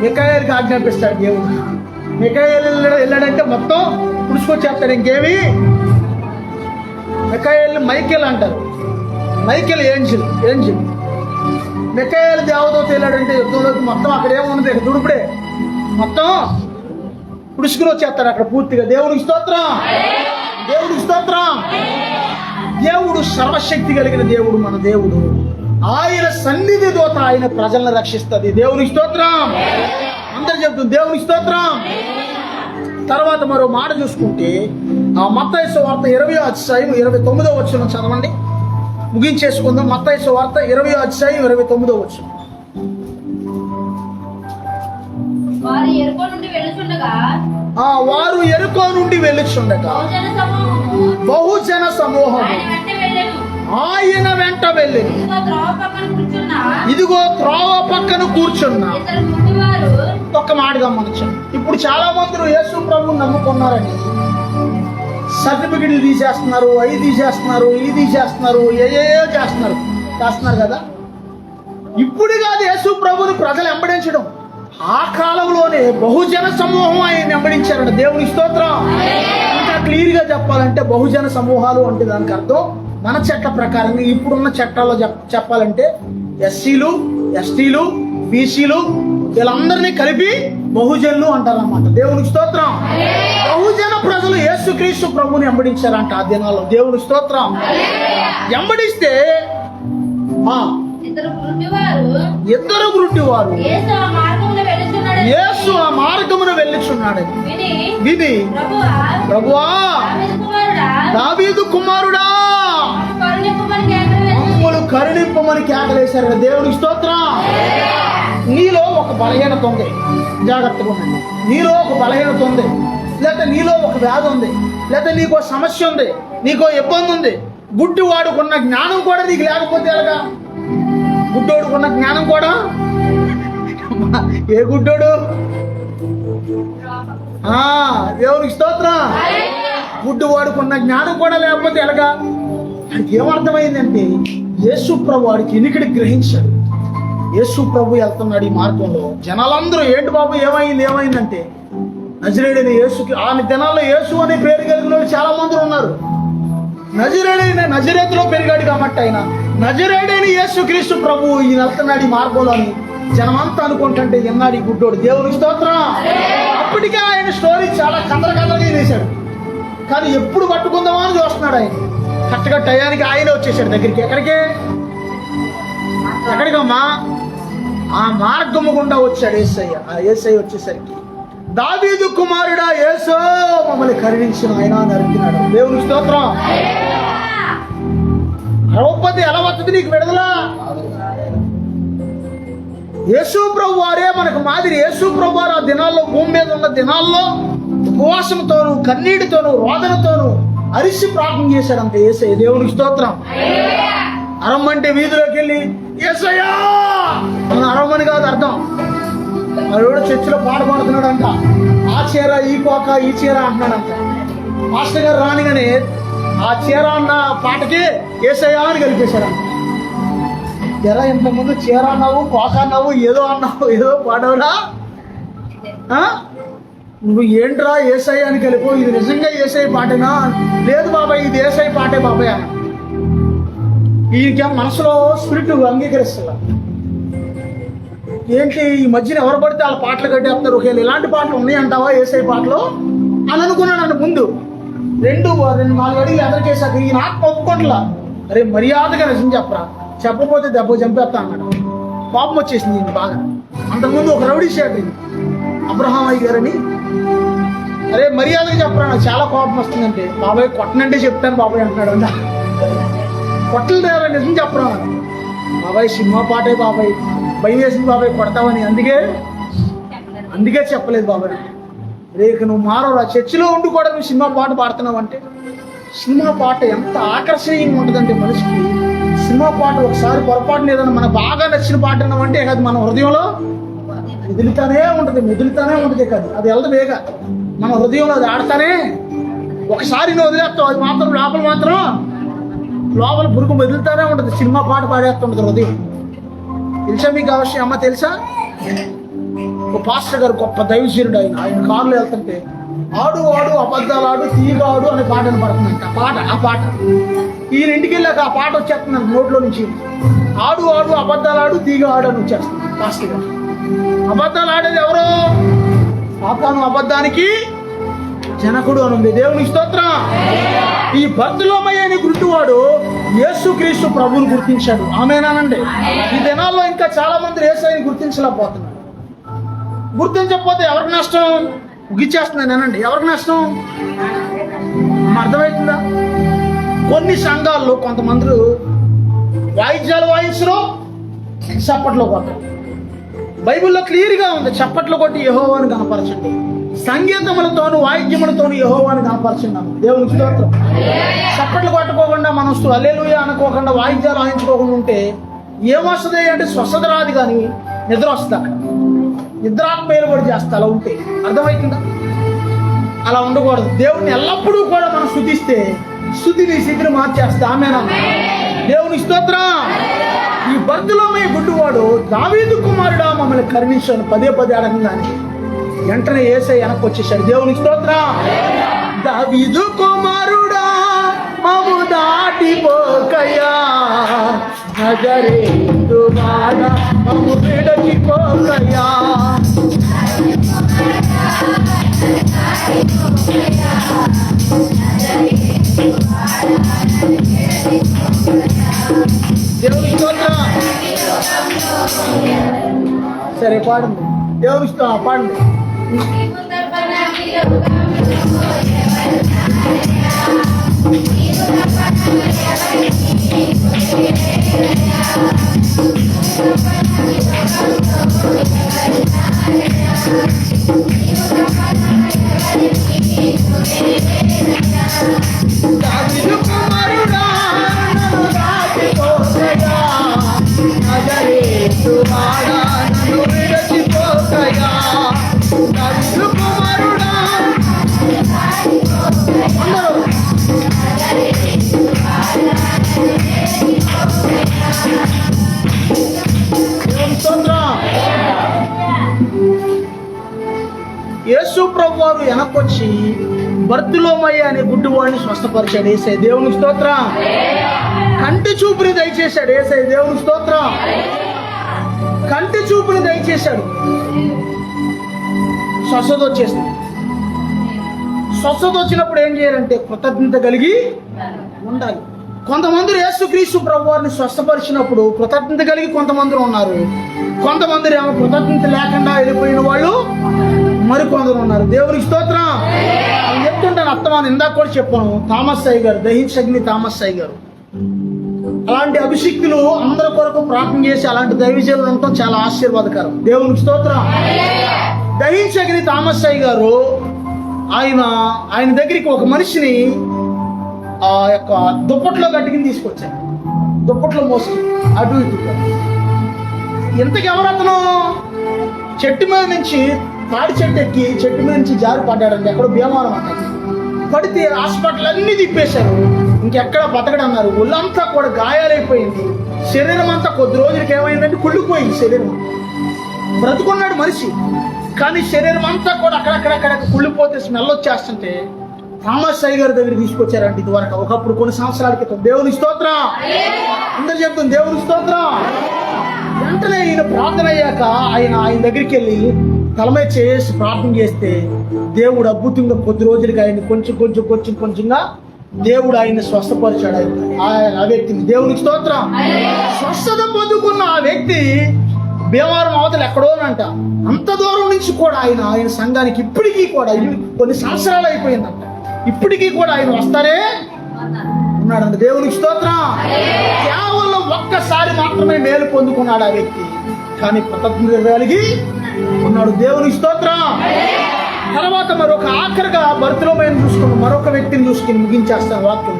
Speaker 1: మిఖాయేలుకి ఆజ్ఞాపిస్తాడు దేవుడు. మిఖాయేలు వెళ్ళాడంటే మొత్తం పురుషుకొచ్చేస్తాడు. ఇంకేమి మిఖాయేలు మైకేల్ అంటారు, మైకేల్ ఏంజిల్. మిఖాయేలు దేవదూత వెళ్ళాడంటే యుద్ధంలోకి మొత్తం అక్కడ ఏమున్నది దుడుపుడే, మొత్తం పురుషుకులు వచ్చేస్తాడు అక్కడ పూర్తిగా. దేవుడికి స్తోత్రం, దేవుడికి స్తోత్రం. దేవుడు సర్వశక్తి కలిగిన దేవుడు మన దేవుడు. ఆయన సన్నిధి దూత ఆయన ప్రజలను రక్షిస్తుంది. దేవునికి స్తోత్రం. అందరు చెప్తుంది దేవునికి స్తోత్రం. తర్వాత మరో మాట చూసుకుంటే ఆ మత్తయి సువార్త 20వ అధ్యాయం 29వ వచనం చదవండి, ముగించేసుకుందాం. మత్తయి సువార్త 20వ అధ్యాయం 29వ వచనం. వారు ఎరుకో నుండి వెళ్ళుచుండగా బహుజన సమూహం ఆయన వెంట వెళ్ళి, ఇదిగో త్రోవ పక్కన కూర్చున్నా. ఒక్క మాట గమనించండి. ఇప్పుడు చాలా మంది యేసు ప్రభువుని నమ్ముకున్నారని సర్టిఫికెట్లు తీసేస్తున్నారు, అవి తీసేస్తున్నారు, ఇది తీసేస్తున్నారు, ఏయో చేస్తున్నారు కదా. ఇప్పుడు కాదు యేసు ప్రభువుని ప్రజలు వెంబడించడం, ఆ కాలంలోనే బహుజన సమూహం ఆయన వెంబడించారట. దేవుని స్తోత్రం. ఇంకా క్లియర్ గా చెప్పాలంటే బహుజన సమూహాలు అంటే దానికి అర్థం మన చట్ట ప్రకారంగా ఇప్పుడున్న చట్టాల్లో చెప్పాలంటే ఎస్సీలు, ఎస్టీలు, బీసీలు వీళ్ళందరినీ కలిపి బహుజనులు అంటారన్నమాట. దేవునికి స్తోత్రం. బహుజన ప్రజలు యేసుక్రీస్తు ప్రభువుని వెంబడించారంట ఆ దినాల్లో. దేవుని స్తోత్రం. వెంబడిస్తే ఇద్దరు గురుడివారు యేసు ఆ మార్గమున వెళ్ళుచున్నాడని విని, ప్రభువా దావీదు కుమారుడా మమ్మల్ని కరుణింపమని కేకలేశారు. దేవునికి స్తోత్రం. నీలో ఒక బలహీనత ఉంది, జాగ్రత్తగా ఉండండి. నీలో ఒక బలహీనత ఉంది, లేదా నీలో ఒక వ్యాధి ఉంది, లేదా నీకో సమస్య ఉంది, నీకో ఇబ్బంది ఉంది. గుడ్డి వాడుకున్న జ్ఞానం కూడా నీకు లేకపోతే ఎలాగా? గుడ్డోడుకున్న జ్ఞానం కూడా, ఏ గుడ్డోడు? దేవునికి స్తోత్రం. గుడ్డు వాడుకున్న జ్ఞానం కూడా లేకపోతే ఎలాగా? వాడికి ఏమర్థమైందంటే యేసు ప్రభు వాడికి ఇనికిడి గ్రహించాడు. యేసు ప్రభు వెళ్తున్నాడు ఈ మార్గంలో. జనాలందరూ ఏంటి బాబు ఏమైందంటే నజరేయుడైన యేసుకి, ఆ దినాల్లో యేసు అనే పేరు కలిగిన వాళ్ళు చాలా మంది ఉన్నారు. నజరేయుడైన నజరేతులో పెరిగాడు కాబట్టి ఆయన నజరేయుడైన యేసుక్రీస్తు ప్రభు ఈయన వెళ్తున్నాడు ఈ మార్గంలో అని జనమంతా అనుకుంటుంటే ఎన్నాడు ఈ గుడ్డోడు. దేవునికి స్తోత్రం. అప్పటికే ఆయన స్టోరీ చాలా కథలుగా వేశాడు, కానీ ఎప్పుడు పట్టుకుందామా అని చూస్తున్నాడు. ఆయన కరెక్ట్గా టయానికి ఆయన వచ్చేసాడు దగ్గరికి. ఎక్కడికమ్మా? ఆ మార్గము గుండా వచ్చాడు యేసయ్య. ఆ యేసయ్య వచ్చేసరికి దావీదు కుమారుడా యేసో మమ్మల్ని కరుణించిన ఆయన నరికినాడు. దేవునికి స్తోత్రం. అరవపతి ఎలా వస్తుంది నీకు విడుదల? యేసు ప్రభు వారే మనకు మాదిరి. యేసు ప్రభు వారు ఆ దినాల్లో, భూమి మీద ఉన్న దినాల్లో ఉపవాసంతోనూ కన్నీటితోనూ రోదనతోనూ అరిసి ప్రార్థన చేశాడంటే యేసయ్య. దేవునికి స్తోత్రం. అరమ్మంటే వీధిలోకి వెళ్ళి యేసయ్యా మన అరమ్మని కాదు అర్థం. వాడు చర్చిలో పాట పాడుతున్నాడంట. ఆ చీర ఈ కోక ఈ చీర అంటున్నాడంట. మాస్టర్ గారు రానిగానే ఆ చీర అన్న పాటకి యేసయ్యా అని కలిపేశాడంట. ఎరా ఇంతకుముందు చీర అన్నావు, కోక అన్నావు, ఏదో పాడవురా, నువ్వు ఏంట్రా యేసయ్య అని కలిపో, ఇది నిజంగా యేసయ్య పాటేనా? లేదు బాబాయ్ ఇది యేసయ్య పాటే బాబాయ్ అని. ఈయనకేం మనసులో స్పిరిట్ అంగీకరిస్తున్నా. ఏంటి ఈ మధ్యన ఎవరు పడితే వాళ్ళ పాటలు కట్టేస్తారు, ఒకవేళ ఇలాంటి పాటలు ఉన్నాయంటావా యేసయ్య పాటలు అని అనుకున్నాడు. ముందు 2-4 అడుగులు ఎదరికేసాక ఈయన ఆత్మ ఒప్పుకోట్లా. అరే మర్యాదగా నిజం చెప్పరా, చెప్పకపోతే దెబ్బ చంపేస్తా అన్నాడు. కోపం వచ్చేసింది ఈయన బాగా. అంతకుముందు ఒక రౌడీ షేట్ అబ్రహాం అయ్య గారని, అరే మర్యాదగా చెప్పరా నాకు చాలా కోపం వస్తుందంటే, బాబాయ్ కొట్టనంటే చెప్తాను బాబాయ్ అంటున్నాడు. కొట్టలు దేవరా నిజం చెప్పరా బాబాయ్ సినిమా పాటే బాబాయ్ భయం వేసింది బాబాయ్ కొడతావని, అందుకే చెప్పలేదు బాబాయ్. రేపు నువ్వు మారవరా, చర్చిలో ఉండి కూడా నువ్వు సినిమా పాట పాడుతున్నావు అంటే, సినిమా పాట ఎంత ఆకర్షణీయంగా ఉంటుందంటే మనిషికి. సినిమా పాట ఒకసారి పొరపాటున ఏదైనా మనకు బాగా నచ్చిన పాట విన్నామంటే అది మన హృదయంలో మెదులుతానే ఉంటుంది కాదు, అది వెళ్ళదు వేగా మన హృదయంలో అది ఆడతానే. ఒకసారి నువ్వు వదిలేస్తావు, అది మాత్రం లోపల పురుగు మెదులుతానే ఉంటుంది. సినిమా పాట పాడేస్తుంటుంది హృదయం. తెలుసా మీకు అవశ్యం అమ్మ తెలుసా? ఒక పాస్టర్ గారు గొప్ప దైవశీరుడు, ఆయన కారులో వెళ్తుంటే ఆడు అబద్ధాలు ఆడు తీగాడు అనే పాట పడుతుందంట. ఆ పాట ఈయన ఇంటికి వెళ్ళాక ఆ పాట వచ్చేస్తున్నాను నోట్లో నుంచి. ఆడు అబద్ధాలు ఆడు తీగ ఆడు అని వచ్చేస్తుంది పాస్టర్ గారు. అబద్ధాలు ఆడేది ఎవరో? పాపాను అబద్ధానికి జనకుడు అని ఉంది. దేవునికి స్తోత్రం. ఈ బర్తులోమయ్య అనే గుర్తువాడు యేసుక్రీస్తు ప్రభువుని గుర్తించాడు. ఆమేనానండి. ఈ దినాల్లో ఇంకా చాలా మంది యేసయ్యని గుర్తించలేకపోతున్నారు. గుర్తించకపోతే ఎవరికి నష్టం? ముగిచ్చేస్తున్నానండి. ఎవరికి నష్టం అర్థమవుతుందా? కొన్ని సంఘాల్లో కొంతమంది వాయిద్యాలు వాయించరు, చప్పట్లు కొట్టరు. బైబిల్లో క్లియర్గా ఉంది, చప్పట్లు కొట్టి యెహోవాను కనపరచండి, సంగీతములతోను వాయిద్యములతోను యెహోవాను కనపరచున్నాము. దేవునికి స్తోత్రం. చప్పట్లు కొట్టుకోకుండా మనం హల్లెలూయా అనుకోకుండా వాయిద్యాలు వాయించుకోకుండా ఉంటే ఏమొస్తుంది అంటే స్వస్థత రాదు, కానీ నిద్ర వస్తుంది. అక్కడ నిద్రాత్మేలు కూడా చేస్తా. అలా ఉంటే అర్థమవుతుందా? అలా ఉండకూడదు. దేవుడిని ఎల్లప్పుడూ కూడా మనం స్తుతిస్తే స్తుతిని స్థితిని మార్చేస్తా. ఆమేనా? దేవుని స్తోత్రం. ఈ బర్తులోమయ్య గుడ్డివాడు దావీదు కుమారుడా మమ్మల్ని కరుణించాను పదే అడగగానే వెంటనే యేసయ్య వెనక్కి వచ్చేసాడు. దేవుని స్తోత్రం. దావీదు కుమారుడా మమ్ము దాటిపోకయ్యా, నజరేతు వాడా మమ్ము విడచిపోకయ్యా. దేవుని స్తోత్రం. సరే పాడండి. దేవుని స్తోత్రం పాడండి. దావీదు కుమారుడా నన్ను దాటిపోకయ్యా, నజరేతు వాడా నన్ను విడచిపోకయ్యా. దావీదు కుమారుడా అందరూ యేసు ప్రభు వారు వెనకొచ్చి బర్తులోమయ్య అనే గుడ్డివాడిని స్వస్థపరిచాడు యేసయ్య. దేవునికి స్తోత్రం. కంటి చూపుని దయచేశాడు యేసయ్య. దేవునికి స్తోత్రం. కంటి చూపుని దయచేశాడు. స్వస్థత వచ్చేసింది. స్వస్థత వచ్చినప్పుడు ఏం చేయాలంటే కృతజ్ఞత కలిగి ఉండాలి. కొంతమంది యేసుక్రీస్తు ప్రభు వారిని స్వస్థపరిచినప్పుడు కృతజ్ఞత కలిగి కొంతమంది ఉన్నారు. కొంతమంది ఏమో కృతజ్ఞత లేకుండా వెళ్ళిపోయిన వాళ్ళు మరికొందరు ఉన్నారు. దేవునికి స్తోత్రం. అని చెప్తుంటాను అర్థమాన్ని ఇందాక కూడా చెప్పాను. థామస్ అయ్య గారు, దహించగ్ని థామస్ అయ్య గారు, అలాంటి అభిషిక్తులు అందరి కొరకు ప్రార్థన చేసి అలాంటి దైవజనులు ఉండటం చాలా ఆశీర్వాదకరం. దేవునికి స్తోత్రం. దహించగ్ని థామస్ అయ్య గారు ఆయన దగ్గరికి ఒక మనిషిని ఆ యొక్క దుప్పట్లో గట్టికి తీసుకొచ్చారు. దుప్పట్లో మోసి అటు ఇటు. ఇంతకు ఎవరతను చెట్టు మీద నుంచి తాడి చెట్టు ఎక్కి చెట్టు మీద నుంచి జారి పడ్డాడండి. ఎక్కడో భీమవరం అన్నారు. పడితే హాస్పిటల్ అన్ని తిప్పేశారు. ఇంకెక్కడ బతకడన్నారు. ఒళ్ళంతా కూడా గాయాలైపోయింది. శరీరం అంతా కొద్ది రోజులకి ఏమైందంటే కుళ్ళిపోయింది శరీరం. బ్రతుకున్నాడు మనిషి, కానీ శరీరం అంతా కూడా అక్కడక్కడ కుళ్ళిపోతే స్మెల్ వచ్చేస్తుంటే థామస్ అయ్య గారి దగ్గర తీసుకొచ్చారంటే ఇదివరకు ఒకప్పుడు కొన్ని సంవత్సరాల క్రితం. దేవుని స్తోత్రం. అందరు చెప్తుంది దేవుని స్తోత్రం. వెంటనే ఈయన ప్రార్థన అయ్యాక ఆయన దగ్గరికి వెళ్ళి తలమై చేసి ప్రార్థన చేస్తే దేవుడు అద్భుతంగా కొద్ది రోజులకి ఆయన కొంచెంగా దేవుడు ఆయన్ని స్వస్థపరిచాడు. ఆయన ఆ వ్యక్తిని. దేవునికి స్తోత్రం. స్వస్థత పొందుకున్న ఆ వ్యక్తి భీమవరం అవతల ఎక్కడోనంట. అంత దూరం నుంచి కూడా ఆయన సంఘానికి ఇప్పటికీ కూడా కొన్ని సంవత్సరాలు అయిపోయిందంట. ఇప్పటికీ కూడా ఆయన వస్తారే పొందుకున్నాడు. దేవునికి స్తోత్రం. కేవలం ఒక్కసారి మాత్రమే మేలు పొందుకున్నాడు ఆ వ్యక్తి, కానీ కృతజ్ఞత కలిగి ఉన్నాడు. దేవునికి స్తోత్రం. తర్వాత మరొక ఆఖరిగా బర్తిలోమేయుని చూసుకుని మరొక వ్యక్తిని చూసుకుని ముగించేస్తాను వాక్యం.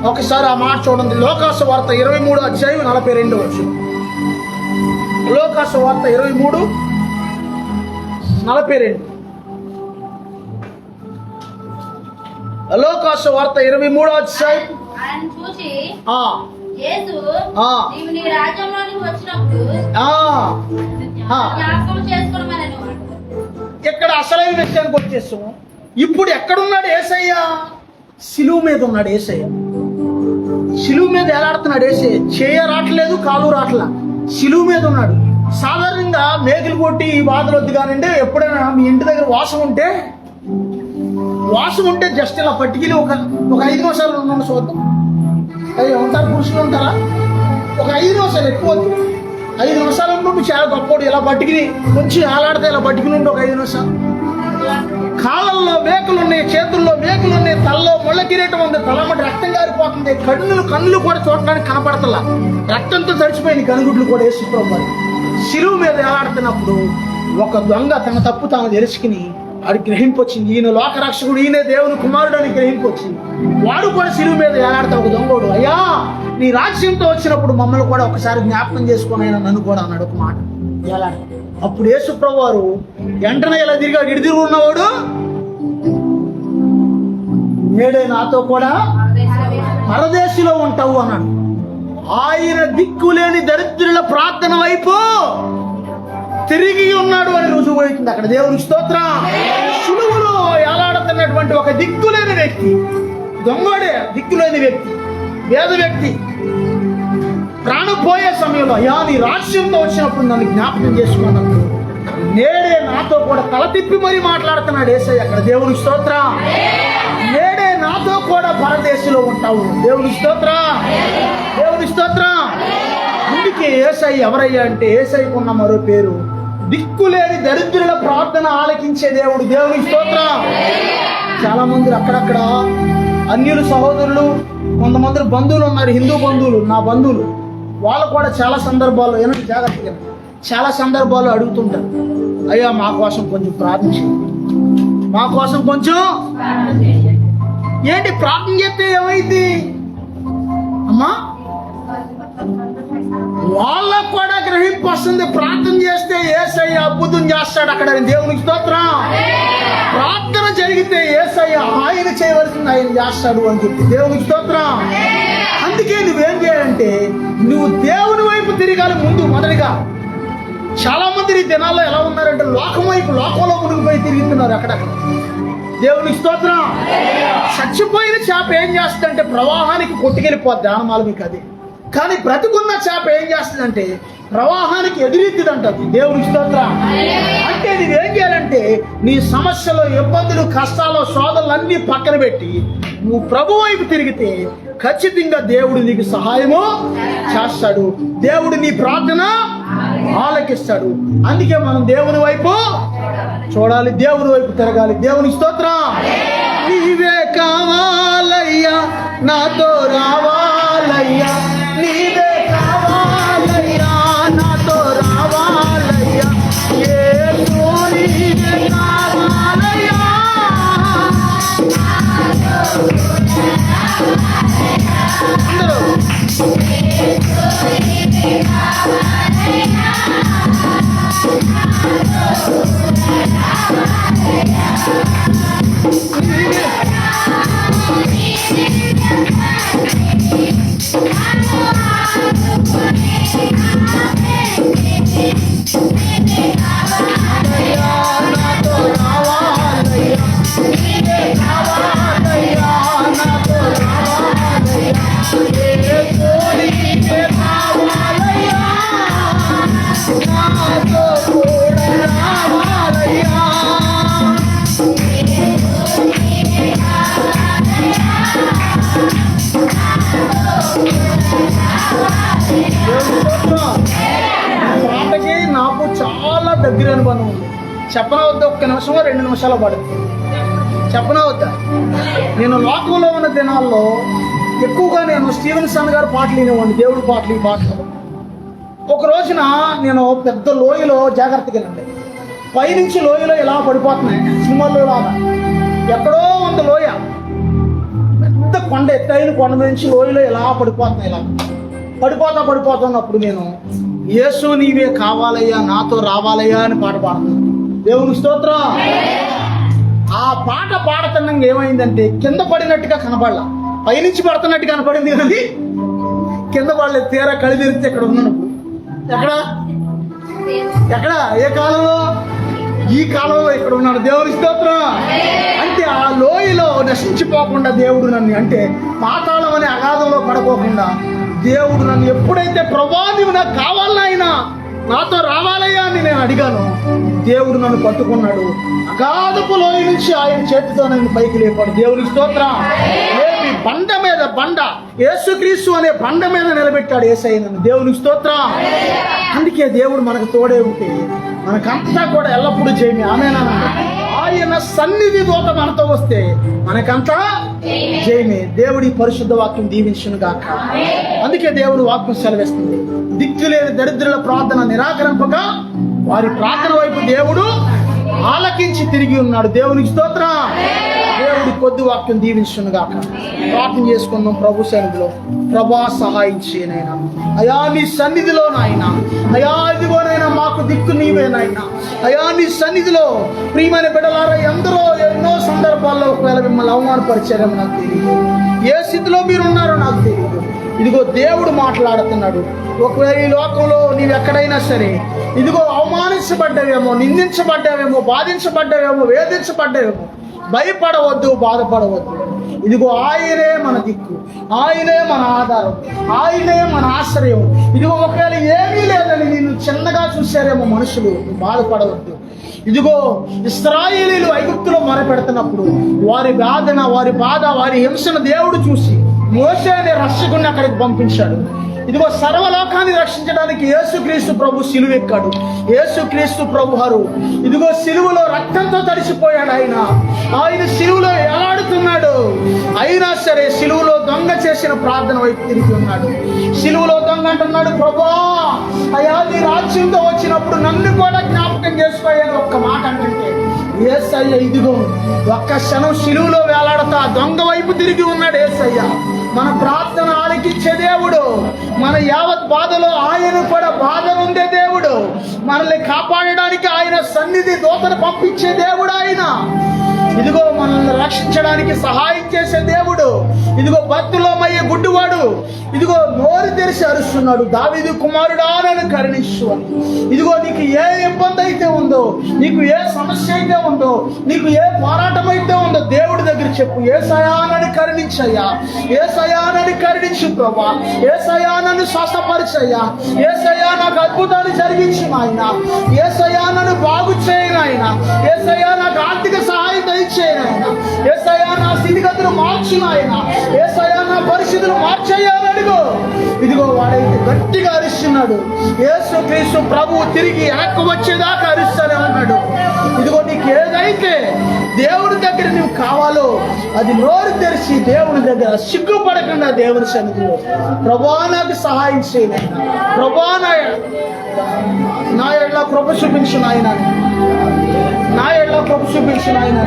Speaker 1: ఒకసారి ఆ మాట చూడండి. లోకాసు వార్త 23:42. లోకాసు వార్త 23:42. లోకాసు వార్త 23:42. ఇక్కడ అసలైన విషయానికి వచ్చేసాం. ఇప్పుడు ఎక్కడున్నాడు యేసయ్య? శిలువ మీద ఉన్నాడు యేసయ్య. శిలువ మీద ఎలాడుతున్నాడు యేసయ్య? చేయ రావట్లేదు, కాలు రావట్లా, శిలువ మీద ఉన్నాడు. సాధారణంగా మేకులు కొట్టి ఈ బాధలు వద్దు కానండి, ఎప్పుడైనా మీ ఇంటి దగ్గర వాసన ఉంటే జస్ట్ ఇలా పట్టుకెళ్ళి ఒక 5 నిమిషాలు ఉన్నాను చూద్దాం. అయ్యి ఉంటారు, పురుషులు ఉంటారా? ఒక 5 నిమిషాలు, ఎక్కువ 5 నిమిషాలు ఉండు. చాలా గొప్పడు. ఇలా పట్టుకుని కొంచెం ఆలాడితే ఇలా పట్టుకుని ఉండి ఒక 5 నిమిషాలు. కాళ్ళల్లో మేకులు ఉన్నాయి, చేతుల్లో మేకులు ఉన్నాయి, తలలో ముళ్ళ కిరీటం ఉంది, తలమటి రక్తం గారిపోతుంది, కన్నులు కూడా చూడడానికి కనపడతలా, రక్తంతో తడిచిపోయింది కనుగుడ్లు కూడా. యేసుప్రభు శిలువ మీద ఎలాడుతున్నప్పుడు ఒక దొంగ తన తప్పు తాను తెలుసుకుని వాడు గ్రహింపు వచ్చింది. ఈయన లోకరక్షకుడు, ఈయన దేవుని కుమారుడు అని గ్రహింపు వచ్చింది. వాడు కూడా శిలువ మీద ఎలాడతా ఒక దొంగోడు, అయ్యా నీ రాజ్యంతో వచ్చినప్పుడు మమ్మల్ని కూడా ఒకసారి జ్ఞాపకం చేసుకుని నన్ను కూడా అన్నాడు ఒక మాట. ఎలా? అప్పుడు యేసుప్రభు వారు వెంటనే ఇలా తిరిగాడు. ఇడిదిరు ఉన్నవాడు నేడే నాతో కూడా పరదేశిలో ఉంటావు అన్నాడు. ఆయన దిక్కులేని దరిద్రుల ప్రార్థన వైపు తిరిగి ఉన్నాడు అని రుజువు అవుతుంది అక్కడ. దేవునికి స్తోత్రం. సులువులో ఎలాడుతున్నటువంటి ఒక దిక్కులేని వ్యక్తి, దొంగోడే, దిక్కులేని వ్యక్తి, వేద వ్యక్తి, ప్రాణం పోయే సమయంలో అయ్యా నీ రాజ్యంతో వచ్చినప్పుడు నన్ను జ్ఞాపకం చేసుకున్నప్పుడు నేడే నాతో కూడా తల తిప్పి మరీ మాట్లాడుతున్నాడు యేసయ్య అక్కడ. దేవునికి స్తోత్రం. నేడే నాతో కూడా పరదేశంలో ఉంటావు. దేవునికి స్తోత్రం. దేవునికి స్తోత్రం. అందుకే యేసయ్య ఎవరయ్యా అంటే, యేసయ్యకు ఉన్న మరో పేరు దిక్కులేని దరిద్రుల ప్రార్థన ఆలకించే దేవుడు. దేవునికి స్తోత్రం. చాలా మంది అక్కడక్కడ అన్యులు సహోదరులు, కొంతమంది బంధువులు ఉన్నారు, హిందూ బంధువులు, నా బంధువులు, వాళ్ళు కూడా చాలా సందర్భాల్లో జాగ్రత్తగా చాలా సందర్భాల్లో అడుగుతుంటారు, అయ్యా మా కోసం కొంచెం ప్రార్థన చేయండి, మా కోసం కొంచెం. ఏంటి ప్రార్థన చేస్తే ఏమైంది అమ్మా? వాళ్ళకు కూడా గ్రహింపు వస్తుంది. ప్రార్థన చేస్తే యేసయ్య అద్భుతం చేస్తాడు అక్కడ. దేవునికి స్తోత్రం. ప్రార్థన జరిగితే యేసయ్య ఆయన చేయవలసింది ఆయన చేస్తాడు అని చెప్పి. దేవునికి స్తోత్రం. అందుకే నువ్వేం చేయాలంటే నువ్వు దేవుని వైపు తిరగాలి ముందు మొదటిగా. చాలా మంది ఈ దినాల్లో ఎలా ఉన్నారంటే లోకం వైపు, లోకంలో మునిగిపోయి తిరుగుతున్నారు అక్కడక్కడ. దేవునికి స్తోత్రం. చచ్చిపోయిన చేప ఏం చేస్తుందంటే ప్రవాహానికి కొట్టుకెళ్ళిపోద్ది, ఆనమాలు మీకు అది. కానీ బ్రతుకున్న చేప ఏం చేస్తుందంటే ప్రవాహానికి ఎదురెత్తిదంటది. దేవునికి స్తోత్రం. అంటే నువ్వేం చేయాలంటే నీ సమస్యలు, ఇబ్బందులు, కష్టాలు, శోధనలు అన్నీ పక్కన పెట్టి నువ్వు ప్రభు వైపు తిరిగితే ఖచ్చితంగా దేవుడు నీకు సహాయము చేస్తాడు. దేవుడు నీ ప్రార్థన ఆలకిస్తాడు. అందుకే మనం దేవుని వైపు చూడాలి, దేవుని వైపు తిరగాలి. దేవునికి స్తోత్రం. నీవే కావాలయ్యా, నాతో రావాలయ్యా, నీవే కావాలయ్యా, నాతో రావాలయ్యా, యేసు నీవే కావాలయ్యా. అందరూ పాటకి నాకు చాలా దగ్గర అనుబంధం ఉంది. చెప్పన వద్ద 1 నిమిషమో 2 నిమిషాలు పడుతుంది. చెప్పన వద్ద. నేను లోకంలో ఉన్న దినాల్లో ఎక్కువగా నేను స్టీవెన్సన్ గారు పాటలు వినేవాడిని, దేవుడి పాటలు, ఈ పాటలు. ఒక రోజున నేను పెద్ద లోయలో జాగ్రత్తగా వెళ్ళండి, పైనుంచి లోయలో ఇలా పడిపోతున్నాయి, సినిమాల్లో లాగా. ఎక్కడో ఉంది లోయ, పెద్ద కొండ, ఎత్తైన కొండ నుంచి లోయలో ఇలా పడిపోతున్నాయి. ఇలా పడిపోతున్నప్పుడు నేను యేసు నీవే కావాలయ్యా, నాతో రావాలయ్యా అని పాట పాడుతున్నాను. దేవుని స్తోత్రం. ఆ పాట పాడుతున్నంగా ఏమైందంటే కింద పడినట్టుగా కనపడలా, పైనుంచి పడుతున్నట్టు కనపడింది కానీ కింద పడలేదు. తీరా కళ్ళు తెరిస్తే ఇక్కడ ఉన్నాను. ఎక్కడ ఏ కాలంలో? ఈ కాలంలో ఇక్కడ ఉన్నాను. దేవుని స్తోత్రం. అంటే ఆ లోయలో నశించిపోకుండా దేవుడు నన్ను, అంటే పాతాళం అనే అగాధంలో పడకోకుండా దేవుడు నన్ను ఎప్పుడైతే ప్రభా నీవు నాకు కావాలన్నా నాతో రావాలయ్యా అని నేను అడిగాను, దేవుడు నన్ను పట్టుకున్నాడు. అగాధపు లోయ నుంచి ఆయన చేతితో నన్ను పైకి లేపాడు. దేవుని స్తోత్రం. ఏమి బండ మీద బండ, యేసుక్రీస్తు అనే బండ మీద నిలబెట్టాడు యేసయ్య నన్ను. దేవుని స్తోత్రం. అందుకే దేవుడు మనకు తోడే ఉంటే మనకంతా కూడా ఎల్లప్పుడూ జయమే. ఆమేన్. ఆయన సన్నిధి దూత మనతో వస్తే మనకంతా జయమే. దేవుడి పరిశుద్ధ వాక్యం దీవించును గాక. అందుకే దేవుడు వాక్యం సెలవిస్తుంది, దిక్కులేని దరిద్రుల ప్రార్థన నిరాకరింపక వారి ప్రార్థన వైపు దేవుడు ఆలకించి తిరిగి ఉన్నాడు. దేవునికి స్తోత్రం. దేవుడి కొద్ది వాక్యం దీవించును గాక. ప్రార్థన చేసుకుందాం ప్రభు సన్నిధిలో. ప్రభా సహాయం చేయనైనా, అయా నీ సన్నిధిలో నాయనా, అయా ఇదిగోనైనా మాకు దిక్కు నీవేనాయనా. అయా నీ సన్నిధిలో ప్రియమైన బిడ్డలారా, ఎందరో ఎన్నో సందర్భాల్లో ఒకవేళ మిమ్మల్ని అవమానపరిచారేమో నాకు తెలియదు, ఏ స్థితిలో మీరు ఉన్నారో నాకు తెలియదు. ఇదిగో దేవుడు మాట్లాడుతున్నాడు. ఒకవేళ ఈ లోకంలో నీవు ఎక్కడైనా సరే ఇదిగో అవమానించబడ్డావేమో, నిందించబడ్డావేమో, బాధించబడ్డావేమో, వేధించబడ్డావేమో, భయపడవద్దు, బాధపడవద్దు. ఇదిగో ఆయనే మన దిక్కు, ఆయనే మన ఆధారం, ఆయనే మన ఆశ్రయం. ఇదిగో ఒకవేళ ఏమీ లేదని నేను చిన్నగా చూశారేమో మనుషులు, బాధపడవద్దు. ఇదిగో ఇశ్రాయేలీయులు ఐగుప్తులో మొరపెడుతున్నప్పుడు వారి వేదన, వారి బాధ, వారి హింసను దేవుడు చూసి మోషే అనే రక్షకుడిని అక్కడికి పంపించాడు. ఇదిగో సర్వలోకాన్ని రక్షించడానికి యేసుక్రీస్తు ప్రభు సిలువెక్కాడు. యేసుక్రీస్తు ప్రభు వారు ఇదిగో సిలువలో రక్తంతో తడిసిపోయాడు. ఆయన సిలువలో ఎలాడుతున్నాడు. అయినా సరే సిలువలో దొంగ చేసిన ప్రార్థన వైపు తిరిగి ఉన్నాడు. సిలువలో దొంగ అంటున్నాడు, ప్రభా అయ్యా నీ రాజ్యంతో వచ్చినప్పుడు నన్ను కూడా జ్ఞాపకం చేసుకోవాలని ఒక్క మాట అంటే యేసయ్య ఇదిగో ఒక్క క్షణం సిలువలో వేలాడుతా దొంగ వైపు తిరిగి ఉన్నాడు యేసయ్య. మన ప్రార్థన ఆలకించే దేవుడు, మన యావత్ బాధలో ఆయన కూడా బాధ ఉండే దేవుడు, మనల్ని కాపాడడానికి ఆయన సన్నిధి దూతను పంపించే దేవుడు ఆయన. ఇదిగో మనల్ని రక్షించడానికి సహాయం చేసే దేవుడు. ఇదిగో భక్తులమయ్యే గుడ్డివాడు ఇదిగో నోరు తెరిచి అరుస్తున్నాడు, దావీదు కుమారుడా నన్ను కరుణించు అని. ఇదిగో నీకు ఏ ఇబ్బంది అయితే ఉందో, నీకు ఏ సమస్య అయితే ఉందో, నీకు ఏ పోరాటం అయితే ఉందో దేవుడి దగ్గర చెప్పు. యేసయ్యా నన్ను కరుణించయ్యా, యేసయ్యా నన్ను కరుణించు ప్రభా, యేసయ్యా నన్ను స్వస్థపరిచయ్యా, యేసయ్యా నాకు అద్భుతాలు జరిగించు నాయన, యేసయ్యా నన్ను బాగు చేయను ఆయన, యేసయ్యా నాకు ఆర్థిక సహాయం దయచేయను, యేసయ్యా నా స్థితిగతులు మార్చు నాయన, యేసయ్యా నా పరిస్థితులు మార్చేయాలని అడుగు. ఇదిగో వాడైతే గట్టిగా అరుస్తున్నాడు. యేసుక్రీస్తు ప్రభువు తిరిగి వెనక్కి వచ్చేదాకా అరుస్తూనే ఉన్నాడు. ఇదిగో నీకు ఏదైతే దేవుడి దగ్గర నువ్వు కావాలో అది నోరు తెరిచి దేవుని దగ్గర సిగ్గుపడకుండా దేవుని సన్నిధిలో ప్రభువా నాకు సహాయం చేయనైనా, ప్రభువా నా ఎడ్ల కృప చూపించు నాయన, నా ఎడ్ల కృప చూపించు నాయన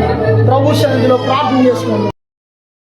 Speaker 1: ప్రభు సన్నిధిలో ప్రార్థన చేసుకున్నాను.